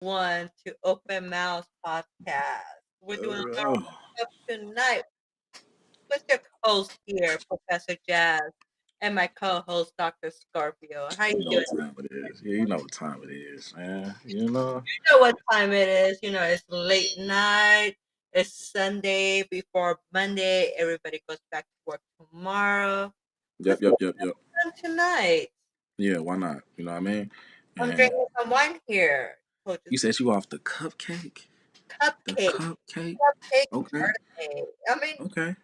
One to Open Mouse Podcast. We're doing our Oh, up tonight with your host here, Professor Jazz, and my co-host, Dr. Scorpio. How you you know doing? what time it is. Yeah, you know what time it is, man. You know. You know what time it is. You know, it's late night. It's Sunday before Monday. Everybody goes back to work tomorrow. Yep, Let's yep, get yep, yep. done tonight. Yeah, why not? You know what I mean? I'm And drinking some wine here. Told you you said you off the cupcake. The cupcake, cupcake. cupcake Okay. birthday. I mean, Okay.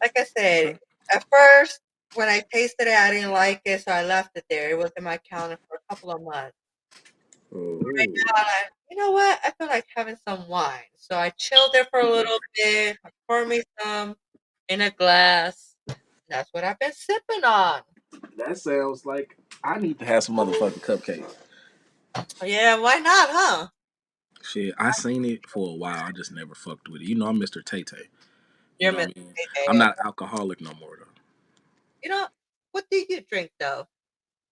like I said, Okay. at first when I tasted it, I didn't like it, so I left it there. It was in my counter for a couple of months. Right Oh. now, you know what? I feel like having some wine, so I chilled it for a little bit. I poured me some in a glass. That's what I've been sipping on. That sounds like I need to have some motherfucking cupcake. Yeah, why not, huh? Shit, I seen it for a while. I just never fucked with it. You know, I'm Mr. Tay Tay. You You're know what Mr. I mean? I'm Day. not alcoholic no more though. You know, what do you drink though?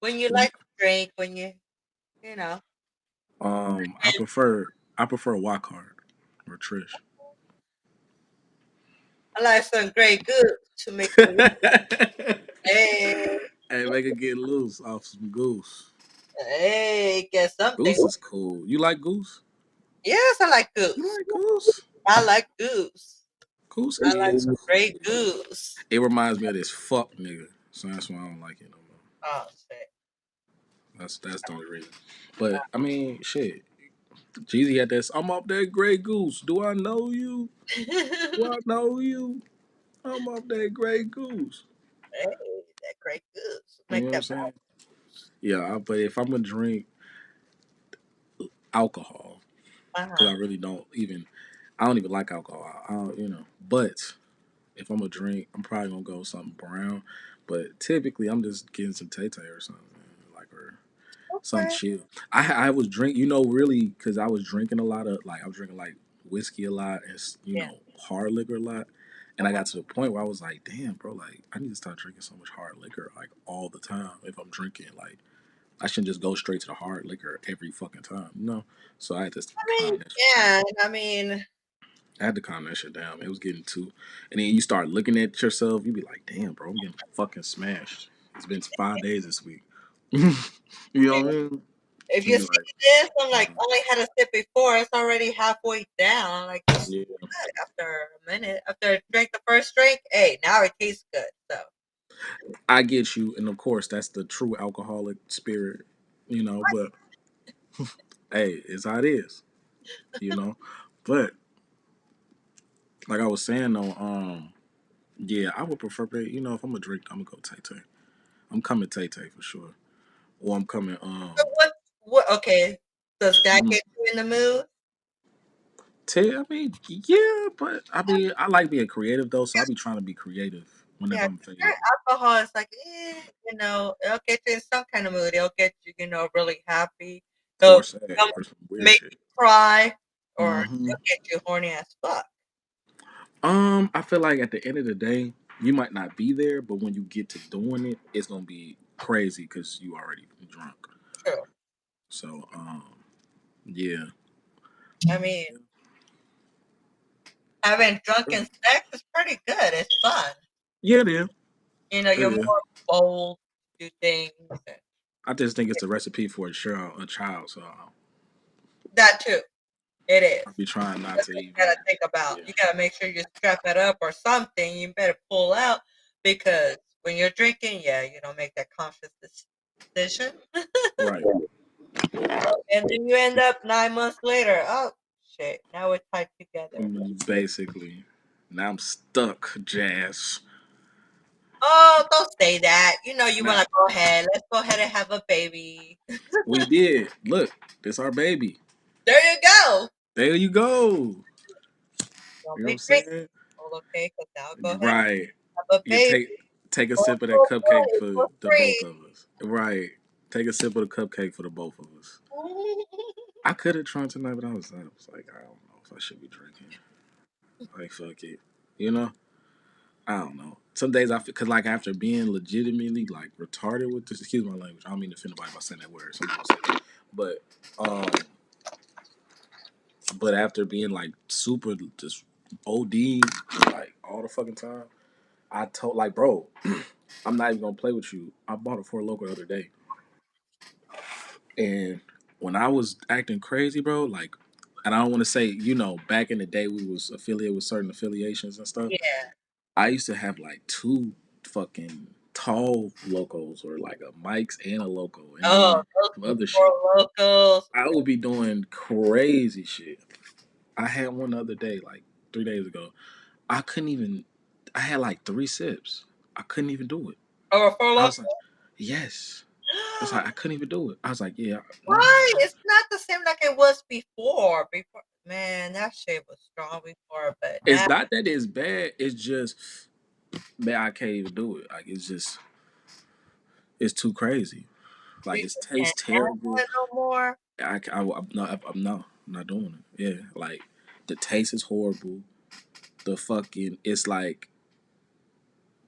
When you When like to drink, when you know, I prefer Walk Hard or Trish. I like some Grey Goose to make the hey, Hey, make it get loose off some goose. hey, get something. Goose is cool. You like goose? Yes, I like You goose. like goose? I like goose. Goose I like is Grey cool. Goose. It reminds me of this fuck nigga. So that's why I don't like it no more. Oh shit. That's the only reason. But I mean, shit. Jeezy had this. I'm off that Grey Goose. Do I know you? Do I know you? I'm off that Grey Goose. Hey, that Grey Goose. You Make know what I'm that saying? Yeah, but if I'm gonna drink alcohol, because uh-huh. I really don't even, I don't even like alcohol. I don't, but if I'm gonna drink, I'm probably gonna go with something brown. But typically, I'm just getting some Tay Tay or something, like or something Okay. chill. I was drink, really, because I was drinking a lot of like I was drinking like whiskey a lot and Yeah. hard liquor a lot, and I Uh-huh. got to the point where I was like, damn, bro, like I need to stop drinking so much hard liquor like all the time. If I'm drinking, like I shouldn't just go straight to the hard liquor every fucking time. So I had to I mean, calm that. yeah, I mean, I had to calm that shit down. It was getting too, and then you start looking at yourself. You be like, "Damn, bro, I'm getting fucking smashed. It's been 5 days this week." You know what I mean? if You you be see like, this, I'm like, mm, only had a sip before. It's already halfway down. Like, this is "Yeah, good after a minute. After I drink the first drink, hey, now it tastes good. So, I get you." And of course, that's the true alcoholic spirit. But hey, it's how it is. You know. But like I was saying though, yeah, I would prefer. If I'm gonna drink, I'm gonna go Tay Tay. I'm coming Tay Tay for sure. Or I'm coming. so what? Okay, does that Mm, get you in the mood? I mean, yeah, but I mean, I like being creative though, so I be trying to be creative Yeah, whenever I'm pure faded. alcohol is like, it'll get you in some kind of mood. It'll get you, really happy. Or It'll sad it'll or some weird make shit. you cry, or hmm it'll get you horny as fuck. I feel like at the end of the day, you might not be there, but when you get to doing it, it's gonna be crazy because you already drunk. True. So, yeah, I mean, having drunken sex is pretty good. It's fun. yeah, it is. You're It is. more bold, do things. And I just think it's a recipe for a child. So that too. It is. I'll be trying not That's to what you even. gotta think about. Yeah. You gotta make sure you strap it up or something. You better pull out because when you're drinking, yeah, you don't make that conscious decision. Right. And then you end up 9 months later. Oh shit! Now we're tied together. Basically, now I'm stuck, Jazz. Oh, don't say that. You Now wanna go ahead. Let's go ahead and have a baby. we did. Look, this our baby. There you go. There you go. Don't You know what I'm be drinking. saying? Okay, because now go ahead Right. and have a You baby. take a Or sip of that for cupcake free. for For the both free. of us. Right. Take a sip of the cupcake for the both of us. I could have drunk tonight, but I was like, I don't know if I should be drinking. Like, fuck it. You know? I don't know. Some days I feel, cause like after being legitimately like retarded with this, excuse my language. I don't mean to offend nobody by saying that word. Some people say that. But But after being like super just OD like all the fucking time, I told like, bro, I'm not even gonna play with you. I bought a Four Loko the other day, and when I was acting crazy, bro, like, and I don't want to say, back in the day we was affiliated with certain affiliations and stuff. Yeah. I used to have like two fucking tall locos or like a Mike's and a loco, and Oh, then those some two other Four shit. Locos. I would be doing crazy shit. I had one the other day, like 3 days ago. I couldn't even. I had like three sips. I couldn't even do it. Or a Four I Loko. was like, yes. It's like I couldn't even do it. I was like, yeah, nah. Why? It's not the same like it was before. Before, man, that shit was strong before, but It's now not that it's bad. It's just, man, I can't even do it. Like it's too crazy. you Like it just can't tastes handle terrible. it no more. I'm not doing it. Yeah, like the taste is horrible. The fucking, it's like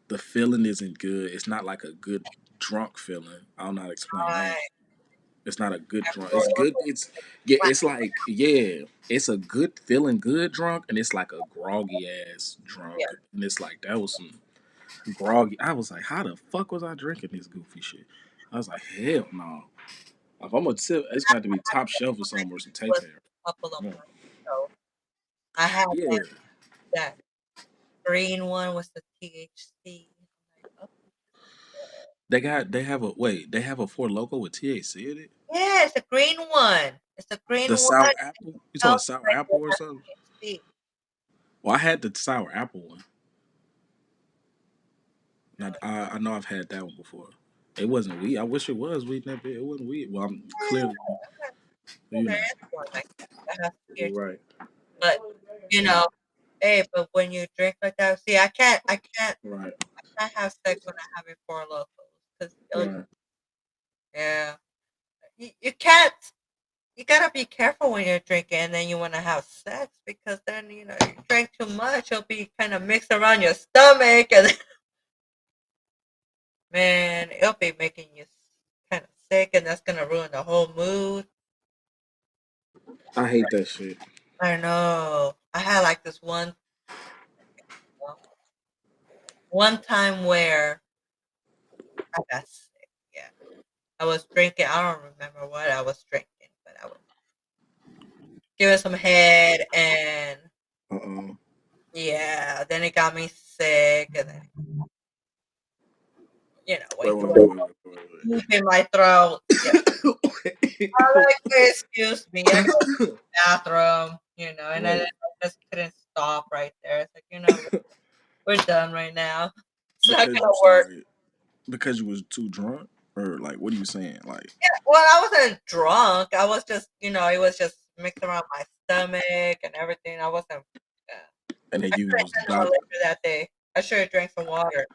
the feeling isn't good. It's not like a good drunk feeling. I'll not explain that. Right. It's not a good That drunk. Four It's good. Loko It's yeah. slap. It's like yeah. It's a good feeling good drunk, and it's like a groggy ass drunk, Yeah. and it's like that was some groggy. I was like, how the fuck was I drinking this goofy shit? I was like, hell no. If I'm gonna sip, it's got to be top shelf or something or some Tay Was Tay. a couple of Yeah, months ago. I had yeah. that green one with the THC. Like, oh, They have a Four Loco with THC in it. yeah, it's a green one. It's a green The one. sour apple. You talking Smells about sour like apple it or has something? THC. Well, I had the sour apple one. I know I've had that one before. It wasn't weed. I wish it was weed in that bit. It wasn't weed. Well, I'm clearly, Yeah, you there know, is one like that has THC. you're right. But you know, hey, but when you drink like that, see, Right. I can't have sex when I have it Four Locos because Right. yeah, you can't. You gotta be careful when you're drinking, and then you want to have sex because then you drink too much, it'll be kind of mixed around your stomach, and man, it'll be making you kind of sick, and that's gonna ruin the whole mood. I hate that shit. I know. I had like this one time where I got sick. Yeah, I was drinking. I don't remember what I was drinking, but I was giving some head, and Uh oh. yeah, then it got me sick, and then Wait, wake wait, up wait, wait, wait, deep in my throat. Yeah, wait, I wait. like, excuse me, I go to the bathroom, and then Wait. I just couldn't stop right there. It's like, we're done right now. It's not Because gonna you work. started because you was too drunk, or like what are you saying? Like, Well, I wasn't drunk. I was just, it was just mixed around my stomach and everything. I wasn't. and then I you couldn't was handle about the liquor that day. I should have drank some water.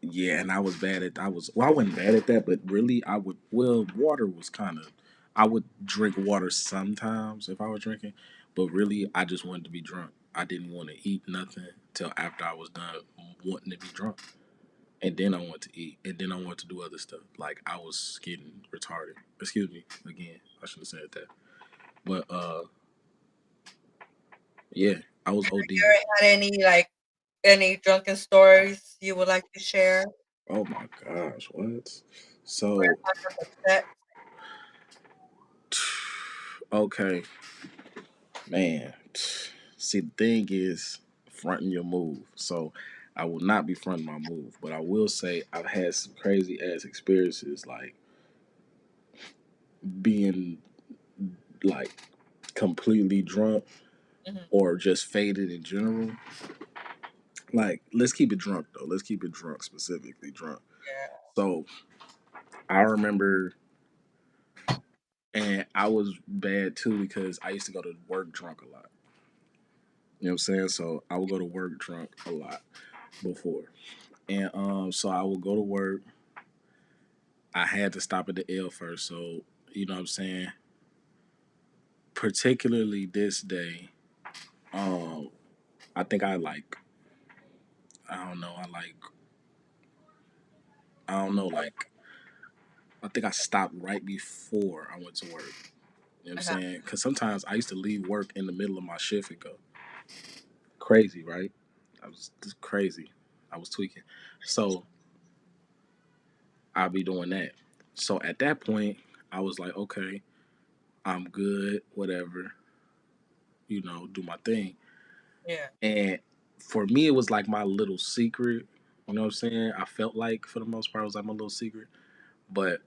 yeah, and I was well, I wasn't bad at that, but really I would well, water was kind of I would drink water sometimes if I was drinking, but really I just wanted to be drunk. I didn't want to eat nothing till after I was done wanting to be drunk. And then I wanted to eat, and then I wanted to do other stuff. Like I was getting retarded. Excuse me again. I should have said that. But yeah, I was You ODing. ever had any drunken stories you would like to share? Oh my gosh, what? Or So upset? okay, man. See, the thing is fronting your move. So I will not be fronting my move, but I will say I've had some crazy ass experiences, like being like completely drunk Mhm. or just faded in general. Like, let's keep it drunk though. Let's keep it drunk, specifically drunk. Yeah. So I remember, and I was bad too because I used to go to work drunk a lot. You know what I'm saying? So I would go to work drunk a lot before. And so I would go to work. I had to stop at the L first. So, you know what I'm saying? Particularly this day, um, I think I don't know, I don't know, like I think I stopped right before I went to work. You know what I'm Uh-huh. saying? Because sometimes I used to leave work in the middle of my shift and go crazy, right? I was just crazy. I was tweaking. So I'll be doing that. So at that point, I was like, okay, I'm good, whatever, do my thing. Yeah. And for me, it was like my little secret. You know what I'm saying? I felt like for the most part, it was like my little secret. But,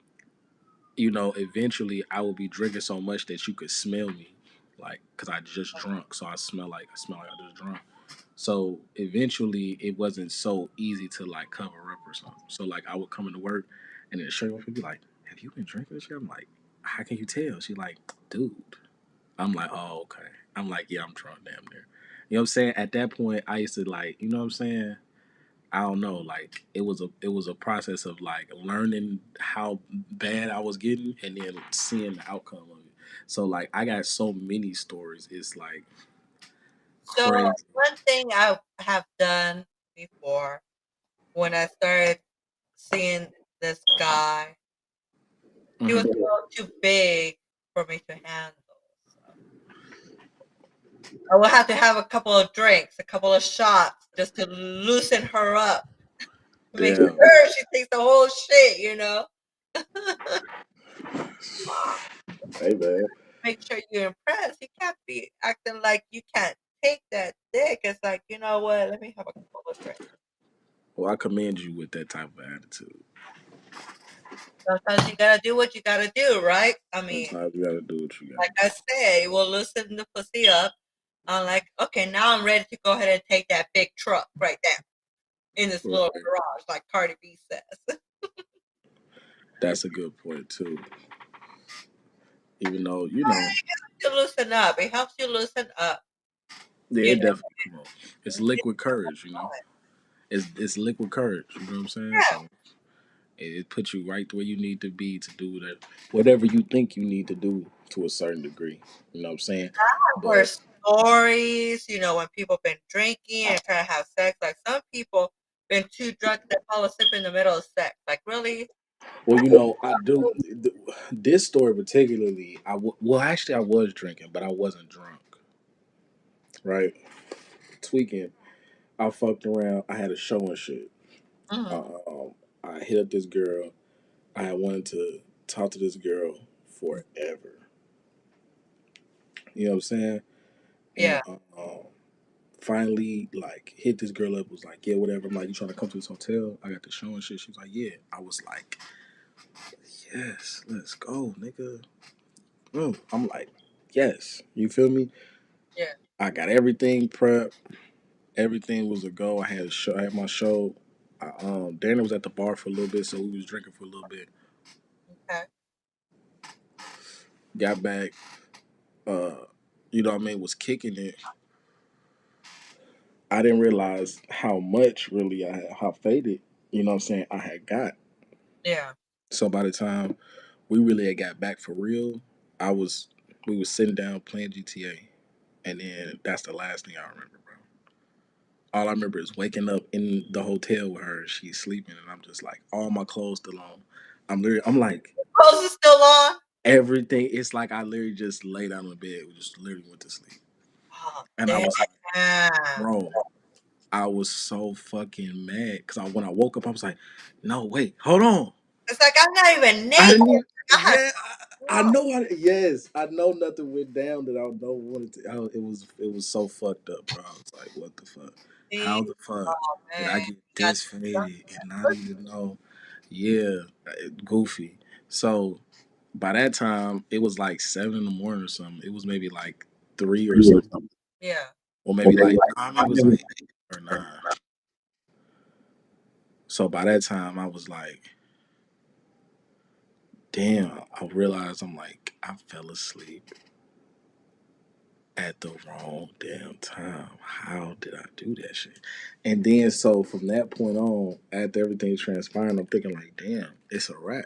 eventually I would be drinking so much that you could smell me. Like, cause I just drunk. So I smell like I just drunk. So eventually it wasn't so easy to like cover up or something. So like I would come into work and then the shirt would be like, have you been drinking this shit? I'm like, how can you tell? She's like, dude. I'm like, oh, okay. I'm like, yeah, I'm drunk damn near. You know what I'm saying? At that point I used to like, you know what I'm saying? I don't know, like it was a process of like learning how bad I was getting and then seeing the outcome of it. So like I got so many stories. It's like So crazy. one thing I have done before when I started seeing this guy, he was a Hmm. little too big for me to handle. So I will have to have a couple of drinks, a couple of shots, just to loosen her up, to make Damn. sure she takes the whole shit, you know? Hey man. Make sure you're impressed. You can't be acting like you can't take that dick. It's like, you know what? Let me have a couple of drinks. Well, I commend you with that type of attitude. Sometimes you gotta do what you gotta do, right? I mean, Sometimes you gotta do what you like gotta I said, it will loosen the pussy up. I'm like, okay, now I'm ready to go ahead and take that big truck right there in this do. little Right. garage, like Cardi B says. That's a good point too. Even though, You loosen up. It helps you loosen up. yeah, You it know, definitely come on. It's liquid courage. It's liquid courage, you know what I'm saying? yeah. So it puts you right where you need to be to do whatever you think you need to do to a certain degree. You know what I'm saying? For But stories, when people been drinking and trying to have sex, like some people been too drunk they fall asleep in the middle of sex. Like really? well, I do this story particularly. Well, actually, I was drinking, but I wasn't drunk. Right, tweaking. I fucked around. I had a show and shit. Hmm. I hit up this girl. I had wanted to talk to this girl forever. You know what I'm saying? And Yeah. finally, like, hit this girl up. Was like, yeah, whatever. I'm like, you trying to come to this hotel? I got the show and shit. She was like, yeah. I was like, yes, let's go, nigga. I'm like, yes. You feel me? Yeah. I got everything prepped. Everything was a go. I had a show. I had my show. Dana was at the bar for a little bit, so we was drinking for a little bit. Okay. Got back. Uh, you know what I mean? Was kicking it. I didn't realize how much really how faded. You know what I'm saying? I had got. Yeah. So by the time we really had got back for real, I was we was sitting down playing GTA, and then that's the last thing I remember, bro. All I remember is waking up in the hotel with her. She's sleeping, and I'm just like, all my clothes still on. I'm like, Clothes is still on. everything. It's like I literally just laid down in the bed, just literally went to sleep, Oh and I was like, damn. bro, I was so fucking mad because when I woke up, I was like, no, wait, hold on. It's like I'm not even I naked. didn't even, I had yeah, I know. Yes, I know nothing went down that I don't want it to. It was so fucked up, bro. I was like, what the fuck? How seen. the fuck Oh did I man. get Got this drunk. faded and not even know? Yeah, goofy. So by that time, it was like 7 in the morning or something. It was maybe like 3 or something, Yeah. or maybe like nah, maybe it was like 8 or 9. So by that time, I was like, damn. I realized I'm like, I fell asleep at the wrong damn time. How did I do that shit? And then so from that point on, after everything transpired, I'm thinking like, damn, it's a wrap.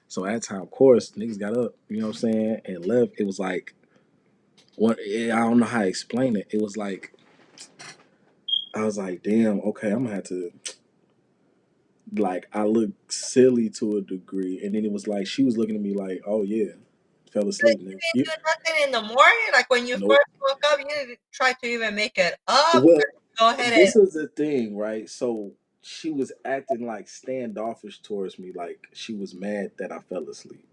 So at that time, of course, niggas got up, you know what I'm saying, and left. It was like I don't know how to explain it. It was like I was like, damn, okay, I'm gonna have to I look silly to a degree. And then it was like she was looking at me like, oh yeah, fell But asleep, nigga. you didn't do nothing in the morning? Like, when you Nope. first woke up, you didn't try to even make it up, or Well, go ahead and this is the thing, right? So she was acting like standoffish towards me, like she was mad that I fell asleep.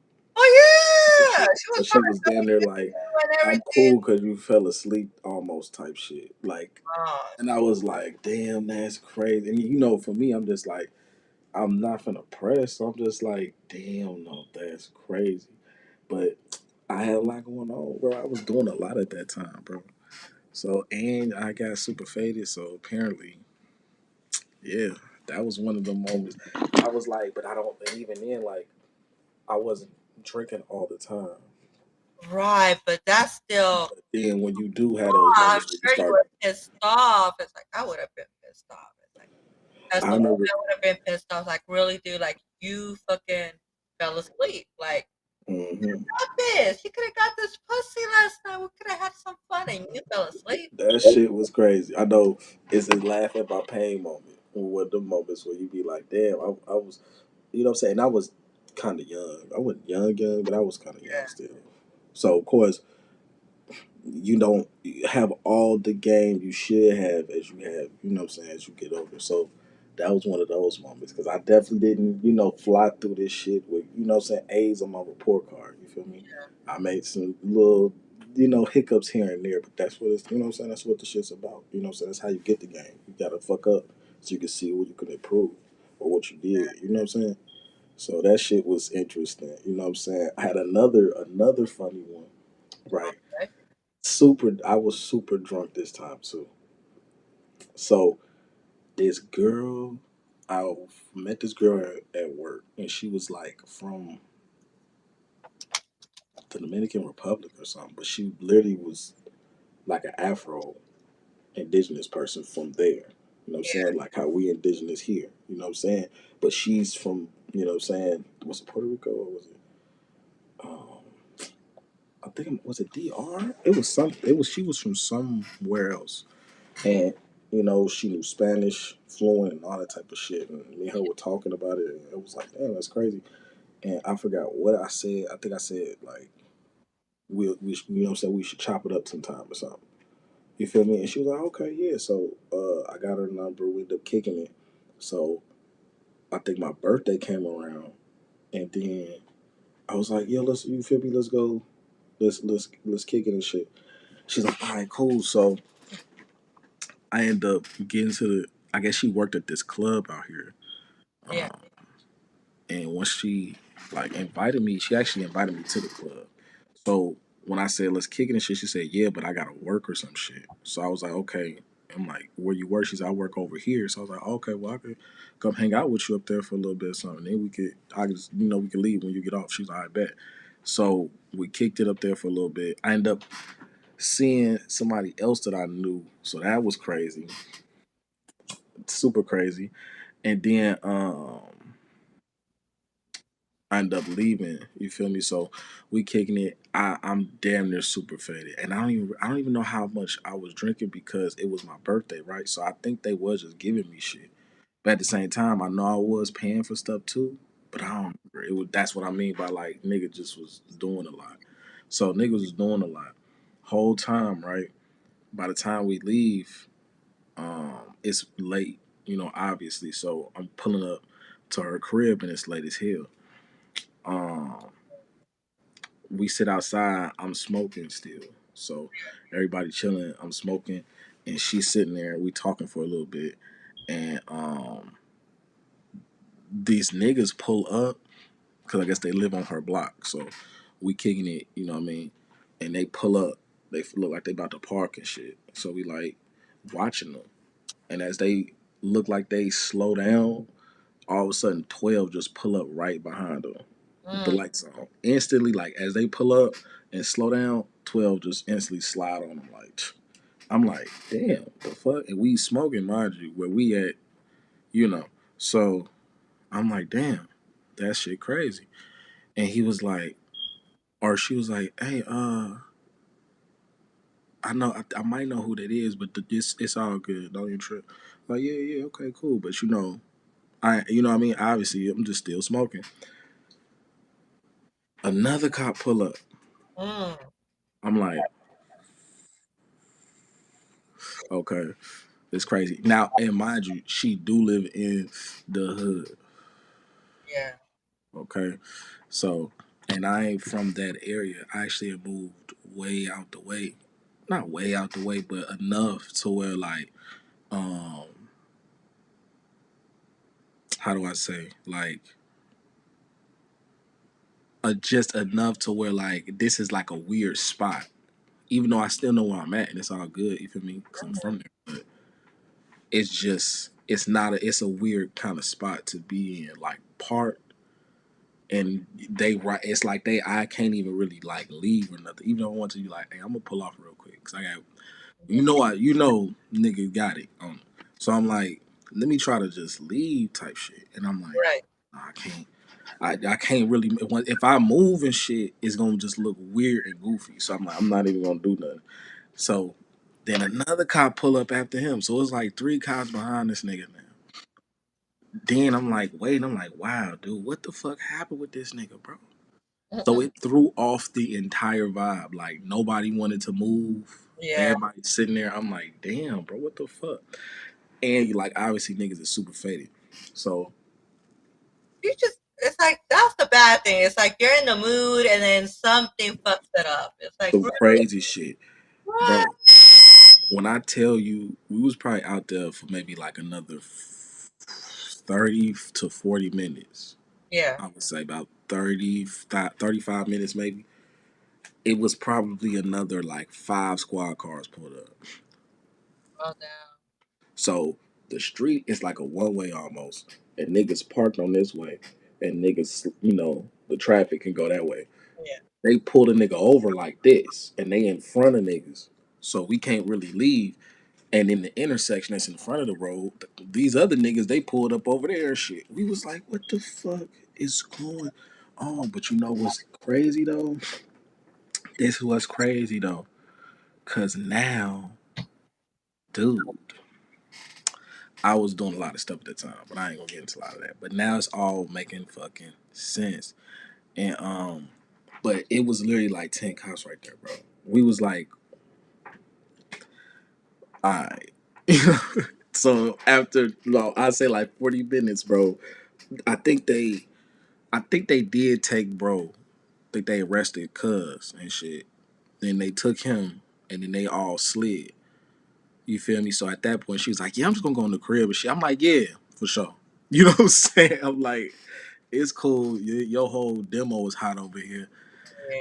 So oh, yeah! she, She so was she trying to was tell down there like, you and I'm everything. cool because you fell asleep, almost type shit. Like, Oh, and I was like, damn, that's crazy. And you know, for me, I'm just like, I'm not finna press. So I'm just like, damn, no, that's crazy. But I had a lot going on, bro. I was doing a lot at that time, bro. So and I got super faded. So apparently, yeah, that was one of the moments. I was like, but I don't. And even then, like, I wasn't drinking all the time. right, but that's still But then when you do have those I'm moments where you sure you start, were pissed off. It's like, I would have been pissed off. It's like, as I the woman, remember. I would have been pissed off. Like, really, dude, like, you fucking fell asleep. Like, Hmm. got this. You could have got this pussy last night. We could have had some fun, and you fell asleep. That shit was crazy. I know it's a laugh at my pain moment. One of the moments where you be like, damn, I was, you know what I'm saying? I was kind of young. I wasn't young, but I was kind of young Yeah, still. So, of course, you don't have all the game you should have as you have, you know what I'm saying, as you get older. So, that was one of those moments because I definitely didn't, fly through this shit with, what I'm saying, A's on my report card. You feel me? I made some little, hiccups here and there, but that's what it's, what I'm saying, that's what the shit's about. You know what I'm saying? That's how you get the game. You gotta fuck up so you can see what you can improve or what you did. You know what I'm saying? So that shit was interesting. You know what I'm saying? I had another funny one. Right. okay. I was super drunk this time too. So this girl, I met this girl at work, and she was like from the Dominican Republic or something, but she literally was like an Afro indigenous person from there. You know what I'm Yeah, saying? Like how we indigenous here. You know what I'm saying? But she's from, what I'm saying, was it Puerto Rico or was it I think was it DR? It was some she was from somewhere else. And she knew Spanish fluent and all that type of shit. And me and her were talking about it, and it was like, damn, that's crazy. And I forgot what I said. I think I said like we what I'm saying, we should chop it up sometime or something. You feel me? And she was like, okay, yeah. So I got her number. We ended up kicking it. So I think my birthday came around, and then I was like, yo, let's, you feel me? Let's go. Let's kick it and shit. She's like, all right, cool. So I end up getting to the. I guess she worked at this club out here. yeah. Um, and once she like invited me, she actually invited me to the club. So when I said let's kick it and shit, she said yeah, but I gotta work or some shit. So I was like okay. I'm like, where you work? She's like, I work over here. So I was like, okay, well I could come hang out with you up there for a little bit or something. Then I could, we could leave when you get off. She's like, I bet. So we kicked it up there for a little bit. I ended up seeing somebody else that I knew, so that was crazy, super crazy. And then I end up leaving. You feel me? So we kicking it. I'm damn near super faded, and I don't even know how much I was drinking because it was my birthday, right? So I think they was just giving me shit. But at the same time, I know I was paying for stuff too. But I don't remember. That's what I mean by like nigga just was doing a lot. So niggas was doing a lot. Whole time, right? By the time we leave, it's late, obviously. So I'm pulling up to her crib and it's late as hell. Um, we sit outside. I'm smoking still, so everybody chilling. I'm smoking, and she's sitting there. We talking for a little bit, and these niggas pull up because I guess they live on her block. So we kicking it, you know what I mean? And they pull up. They look like they about to park and shit. So we like watching them, and as they look like they slow down, all of a sudden 12 just pull up right behind them with the Mm. lights on. Instantly, like as they pull up and slow down, 12 just instantly slide on them. Like, I'm like, damn, the fuck? And we smoking, mind you, where we at, you know. So I'm like, damn, that shit crazy. And he was like, or she was like, hey, I know, I might know who that is, but it's all good. Don't even trip. Like, yeah, yeah, okay, cool. But you know what I mean? Obviously, I'm just still smoking. Another cop pull up. Mm, I'm like, okay, it's crazy. Now, and mind you, she do live in the hood. yeah. Okay, so and I ain't from that area. I actually moved way out the way, not way out the way, but enough to where like, um, how do I say, like, just enough to where like this is like a weird spot. Even though I still know where I'm at and it's all good, you feel me? Because I'm from there, but it's just it's not a it's a weird kind of spot to be in, like part. And they right, it's like they I can't even really like leave or nothing. Even though I want to be like, hey, I'm gonna pull off real quick because I got nigga got it. So I'm like, let me try to just leave type shit, and I'm like, Right. nah, I can't. I can't really if I move and shit, it's gonna just look weird and goofy. So I'm like, I'm not even gonna do nothing. So then another cop pull up after him. So it's like three cops behind this nigga now. Then I'm like, wait, I'm like, wow, dude, what the fuck happened with this nigga, bro? So Mm-mm. it threw off the entire vibe. Like nobody wanted to move. Yeah. Everybody sitting there. I'm like, damn, bro, what the fuck? And like obviously niggas is super faded. So You just, it's like, that's the bad thing. It's like you're in the mood and then something fucks it up. It's like, some really? crazy shit. What? Bro, when I tell you we was probably out there for maybe like another 30 to 40 minutes. Yeah. I would say about 35 minutes maybe. It was probably another like five squad cars pulled up. Oh, damn. So the street is like a one way almost. And niggas parked on this way. And niggas, the traffic can go that way. Yeah. They pulled a nigga over like this. And they in front of niggas. So we can't really leave. And in the intersection that's in front of the road, these other niggas, they pulled up over there and shit. We was like, what the fuck is going on? But you know what's crazy though? This was crazy though. Cause now, dude, I was doing a lot of stuff at the time, but I ain't gonna get into a lot of that. But now it's all making fucking sense. And but it was literally like 10 cops right there, bro. We was like, alright. So after I say like 40 minutes, bro, I think they I think they did take bro. I think they arrested cuz and shit. Then they took him and then they all slid. You feel me? So at that point, she was like, "Yeah, I'm just gonna go in the crib and shit." I'm like, "Yeah, for sure." You know what I'm saying? I'm like, "It's cool. Your whole demo is hot over here.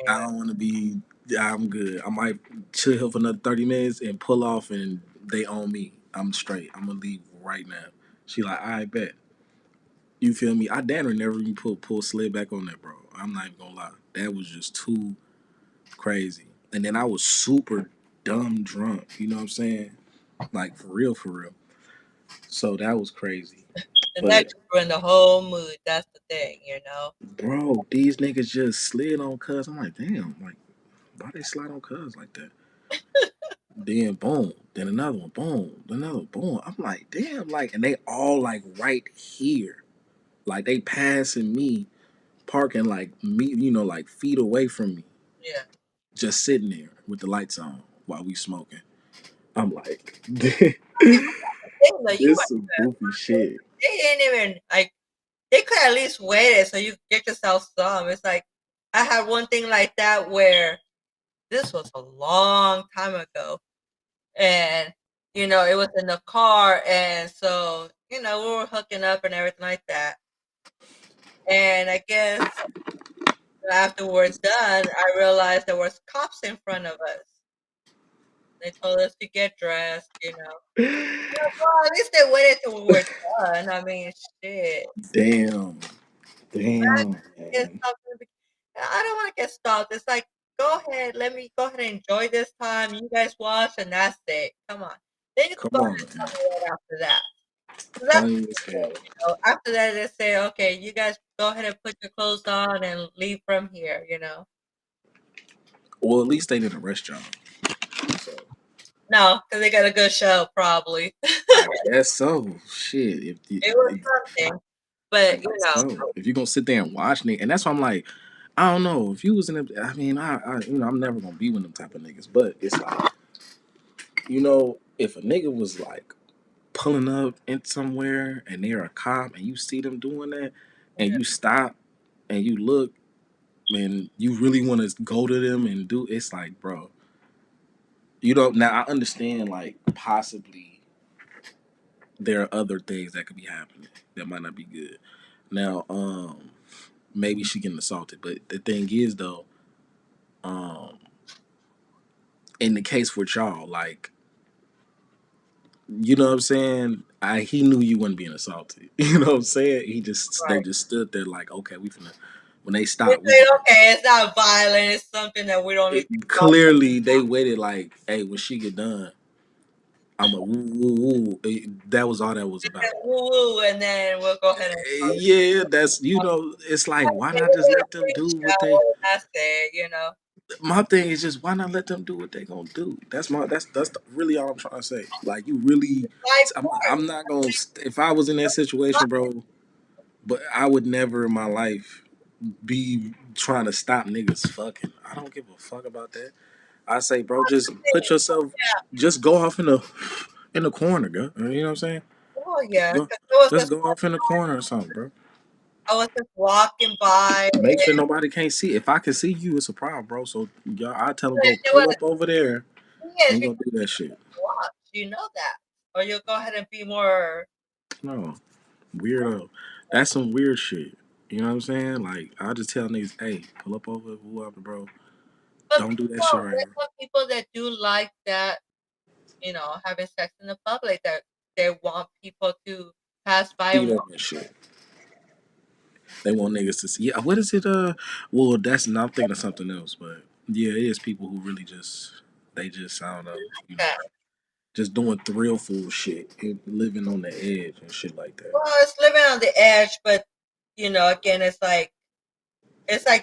I Yeah. don't want to be. I'm good. I might chill here for another 30 minutes and pull off, and they own me. I'm straight. I'm gonna leave right now." She like, "I bet." You feel me? I damn near never even pull slid back on that, bro. I'm not even gonna lie. That was just too crazy. And then I was super dumb drunk. You know what I'm saying? Like for real, for real. So that was crazy. And that But just ruined the whole mood. That's the thing, you know? bro, these niggas just slid on cuz. I'm like, damn, like why they slide on cuz like that? Then boom, then another one, boom, another one, boom. I'm like, damn, like, and they all like right here. Like they passing me, parking like me, like feet away from me, Yeah. just sitting there with the lights on while we smoking. I'm like, I mean, but that's the thing, though. You this went some goofy shit. they didn't even, like, they could at least wait it so you get yourself some. It's like, I had one thing like that where this was a long time ago. And, it was in the car. And so, we were hooking up and everything like that. And I guess after we're done, I realized there was cops in front of us. They told us to get dressed. Well, at least they waited till we were done. I mean, shit. Damn, damn, Get man. stopped I don't want to get stopped. It's like, go ahead, let me go ahead and enjoy this time. You guys watch, and that's it. Come on. Then you can Come go on, ahead and man. tell me right after that. So that's Funny as it. hell. After that, they say, okay, you guys go ahead and put your clothes on and leave from here. Well, at least they didn't arrest y'all. So No, because they got a good show, probably. I guess so. Shit, It was something, I but guess so. If you're gonna sit there and watch me, and that's why I'm like, I don't know if you was in them. I mean, I'm never gonna be with them type of niggas. But it's like, if a nigga was like pulling up in somewhere and they're a cop and you see them doing that and Yeah, you stop and you look and you really want to go to them and do, it's like, bro, now I understand like possibly there are other things that could be happening that might not be good. Now, maybe she getting assaulted, but the thing is though, um, in the case with y'all, like, you know what I'm saying? He knew you weren't being assaulted. You know what I'm saying? They right. just stood there like, okay, we finna, when they We stopped, we say, finna. okay, it's not violent. It's something that we don't need to talk Clearly they waited like, hey, when she get done, I'm a woo woo woo. That was all that was about. about. Woo woo, and then we'll go ahead and talk. Yeah, it's like, why Okay, not we're just gonna let them free do what they. shower. That's it. My thing is just why not let them do what they gonna do? Really all I'm trying to say. Like you really, Life I'm not gonna. If I was in that situation, bro, but I would never in my life be trying to stop niggas fucking. I don't give a fuck about that. I say, bro, just put yourself, just go off in the corner, girl. You know what I'm saying? Oh Just yeah, go, 'cause it was just just go off in the corner or something, bro. I was just walking by. Make sure nobody can't see. If I can see you, it's a problem, bro. So y'all, I tell them And go it pull was up over there yes, and you go do that shit. watch. You know that, or you'll go ahead and be more. No, weirdo. That's some weird shit. You know what I'm saying? Like I just tell niggas, hey, pull up over whoever, bro. But Don't do that shit right there's here. some people that do like that. Having sex in the public that they want people to pass by See and them walk. and shit. They want niggas to see. Yeah, what is it? Well, that's not. I'm thinking of something else, but yeah, it is people who really just they just I don't know, That. just doing thrill fool shit and living on the edge and shit like that. Well, it's living on the edge, but again, it's like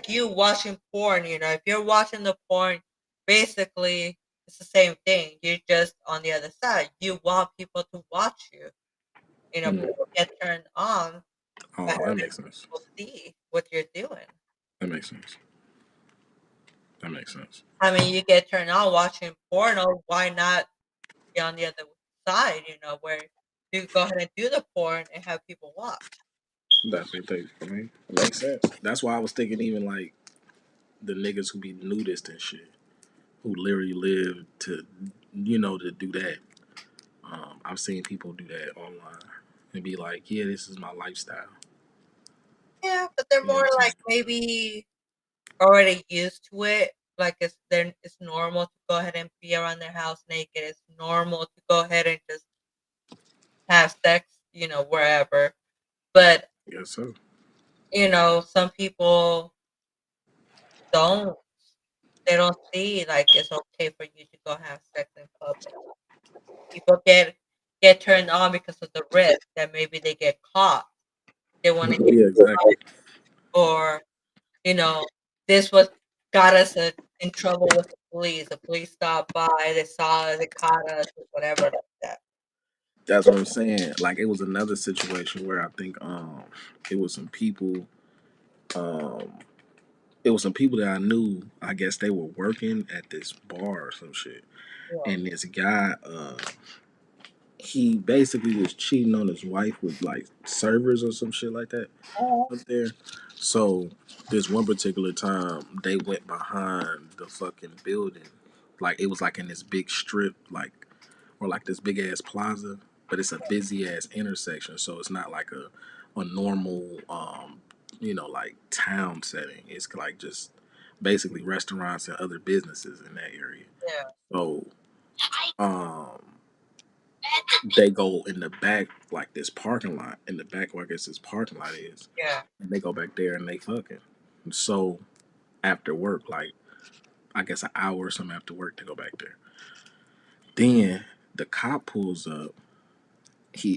you watching porn. If you're watching the porn, basically it's the same thing. You're just on the other side. You want people to watch you. Mm. People get turned on by Oh, that having makes sense. people see what you're doing. That makes sense. That makes sense. I mean, you get turned on watching porno. Why not be on the other side? Where you go ahead and do the porn and have people watch. That's what they. I mean, it makes sense. That's why I was thinking even like the niggas who be nudist and shit, who literally live to do that. I've seen people do that online and be like, yeah, this is my lifestyle. Yeah, but they're You know what more I'm saying? like maybe already used to it. Like it's normal to go ahead and be around their house naked. It's normal to go ahead and just have sex, wherever. But Yes, sir. some people don't. They don't see like it's okay for you to go have sex in public. People get turned on because of the risk that maybe they get caught. They want to get Yeah, exactly. caught, or you know, this was got us in trouble with the police. The police stopped by, they saw us, they caught us, or whatever like that. That's what I'm saying. Like it was another situation where I think it was some people um it was some people that I knew. I guess they were working at this bar or some shit, Yeah. and this guy he basically was cheating on his wife with like servers or some shit like that Oh, up there. So this one particular time they went behind the fucking building. Like it was like in this big strip, like or like this big ass plaza, but it's a busy ass intersection. So it's not like a normal like town setting. It's like just basically restaurants and other businesses in that area. yeah, So um they go in the back like this parking lot in the back where I guess this parking lot is, yeah. and they go back there and they fucking. So after work, like I guess an hour or something after work, they go back there. Then the cop pulls up.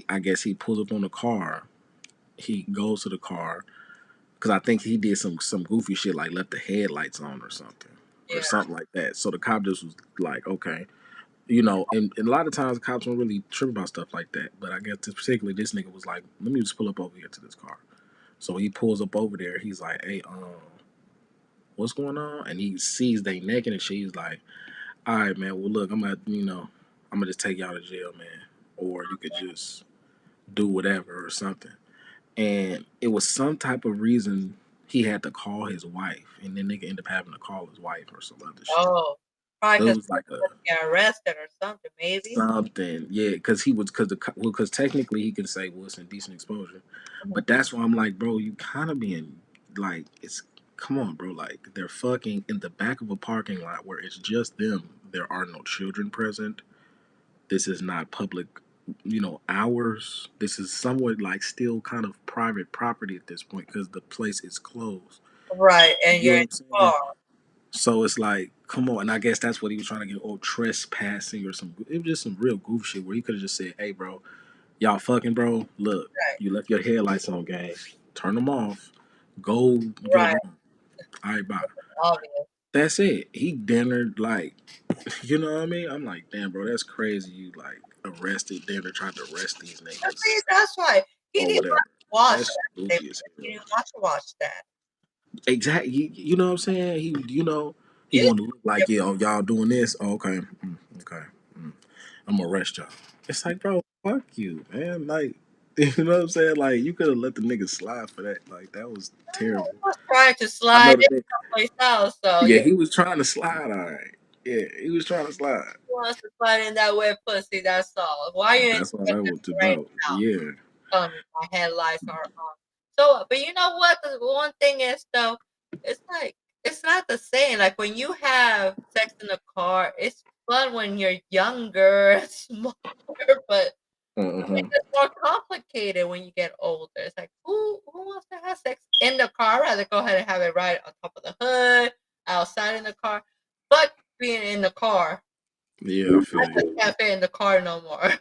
I guess he pulls up on the car. He goes to the car because I think he did some goofy shit like left the headlights on or Yeah. something like that. So the cop just was like, okay, and a lot of times cops don't really trip about stuff like that. But I guess particularly this nigga was like, let me just pull up over here to this car. So he pulls up over there. He's like, hey, what's going on? And he sees they naked and shit. He's like, all right, man. Well, look, I'm gonna just take y'all to jail, man, or you could just do whatever or something. And it was some type of reason he had to call his wife, and then nigga ended up having to call his wife or some other shit. Oh, probably So it because was like a he got arrested or something, maybe. something, yeah, because because technically he can say, well, it's indecent exposure, Mhm. but that's why I'm like, bro, you kind of being like, it's come on, bro, like they're fucking in the back of a parking lot where it's just them. There are no children present. This is not public, hours. This is somewhat like still kind of private property at this point because the place is closed. Right, and You you're know in what I'm the saying? car. So it's like, come on. And I guess that's what he was trying to get, trespassing or some, it was just some real goof shit where he could have just said, hey, bro, y'all fucking, bro, look, Right, you left your headlights on, gang. Turn them off. Go get a right, room. All right, bye. obvious. That's it. He dinnered like, you know what I mean? I'm like, damn, bro, that's crazy. You like arrested dinner, tried to arrest these But niggas see, that's why he or didn't whatever. watch That's that. goofy as He hell. didn't want to watch that. Exactly. You know what I'm saying? He You wanted to look like, yeah, oh, y'all doing this? Oh, okay. Okay. Mm. I'm gonna arrest y'all. It's like, bro, fuck you, man. Like, you know what I'm saying? Like, you could have let the nigga slide for that. Like, that was terrible. was trying to I slide know in that. someplace else, so Yeah, you he was trying to slide. All right. Yeah, he was trying to slide. wants to slide in that wet pussy. That's all. Why you That's all that was right about. now? Yeah. Telling me my headlights are on. So, but you know what? The one thing is though, it's like it's not the same. Like when you have sex in a car, it's fun when you're younger and smaller, but Uh-huh. it's more complicated when you get older. It's like who wants to have sex in the car? I'd rather go ahead and have it right on top of the hood, outside in the car. But being in the car, Yeah, I feel I you. just can't fit in the car no more.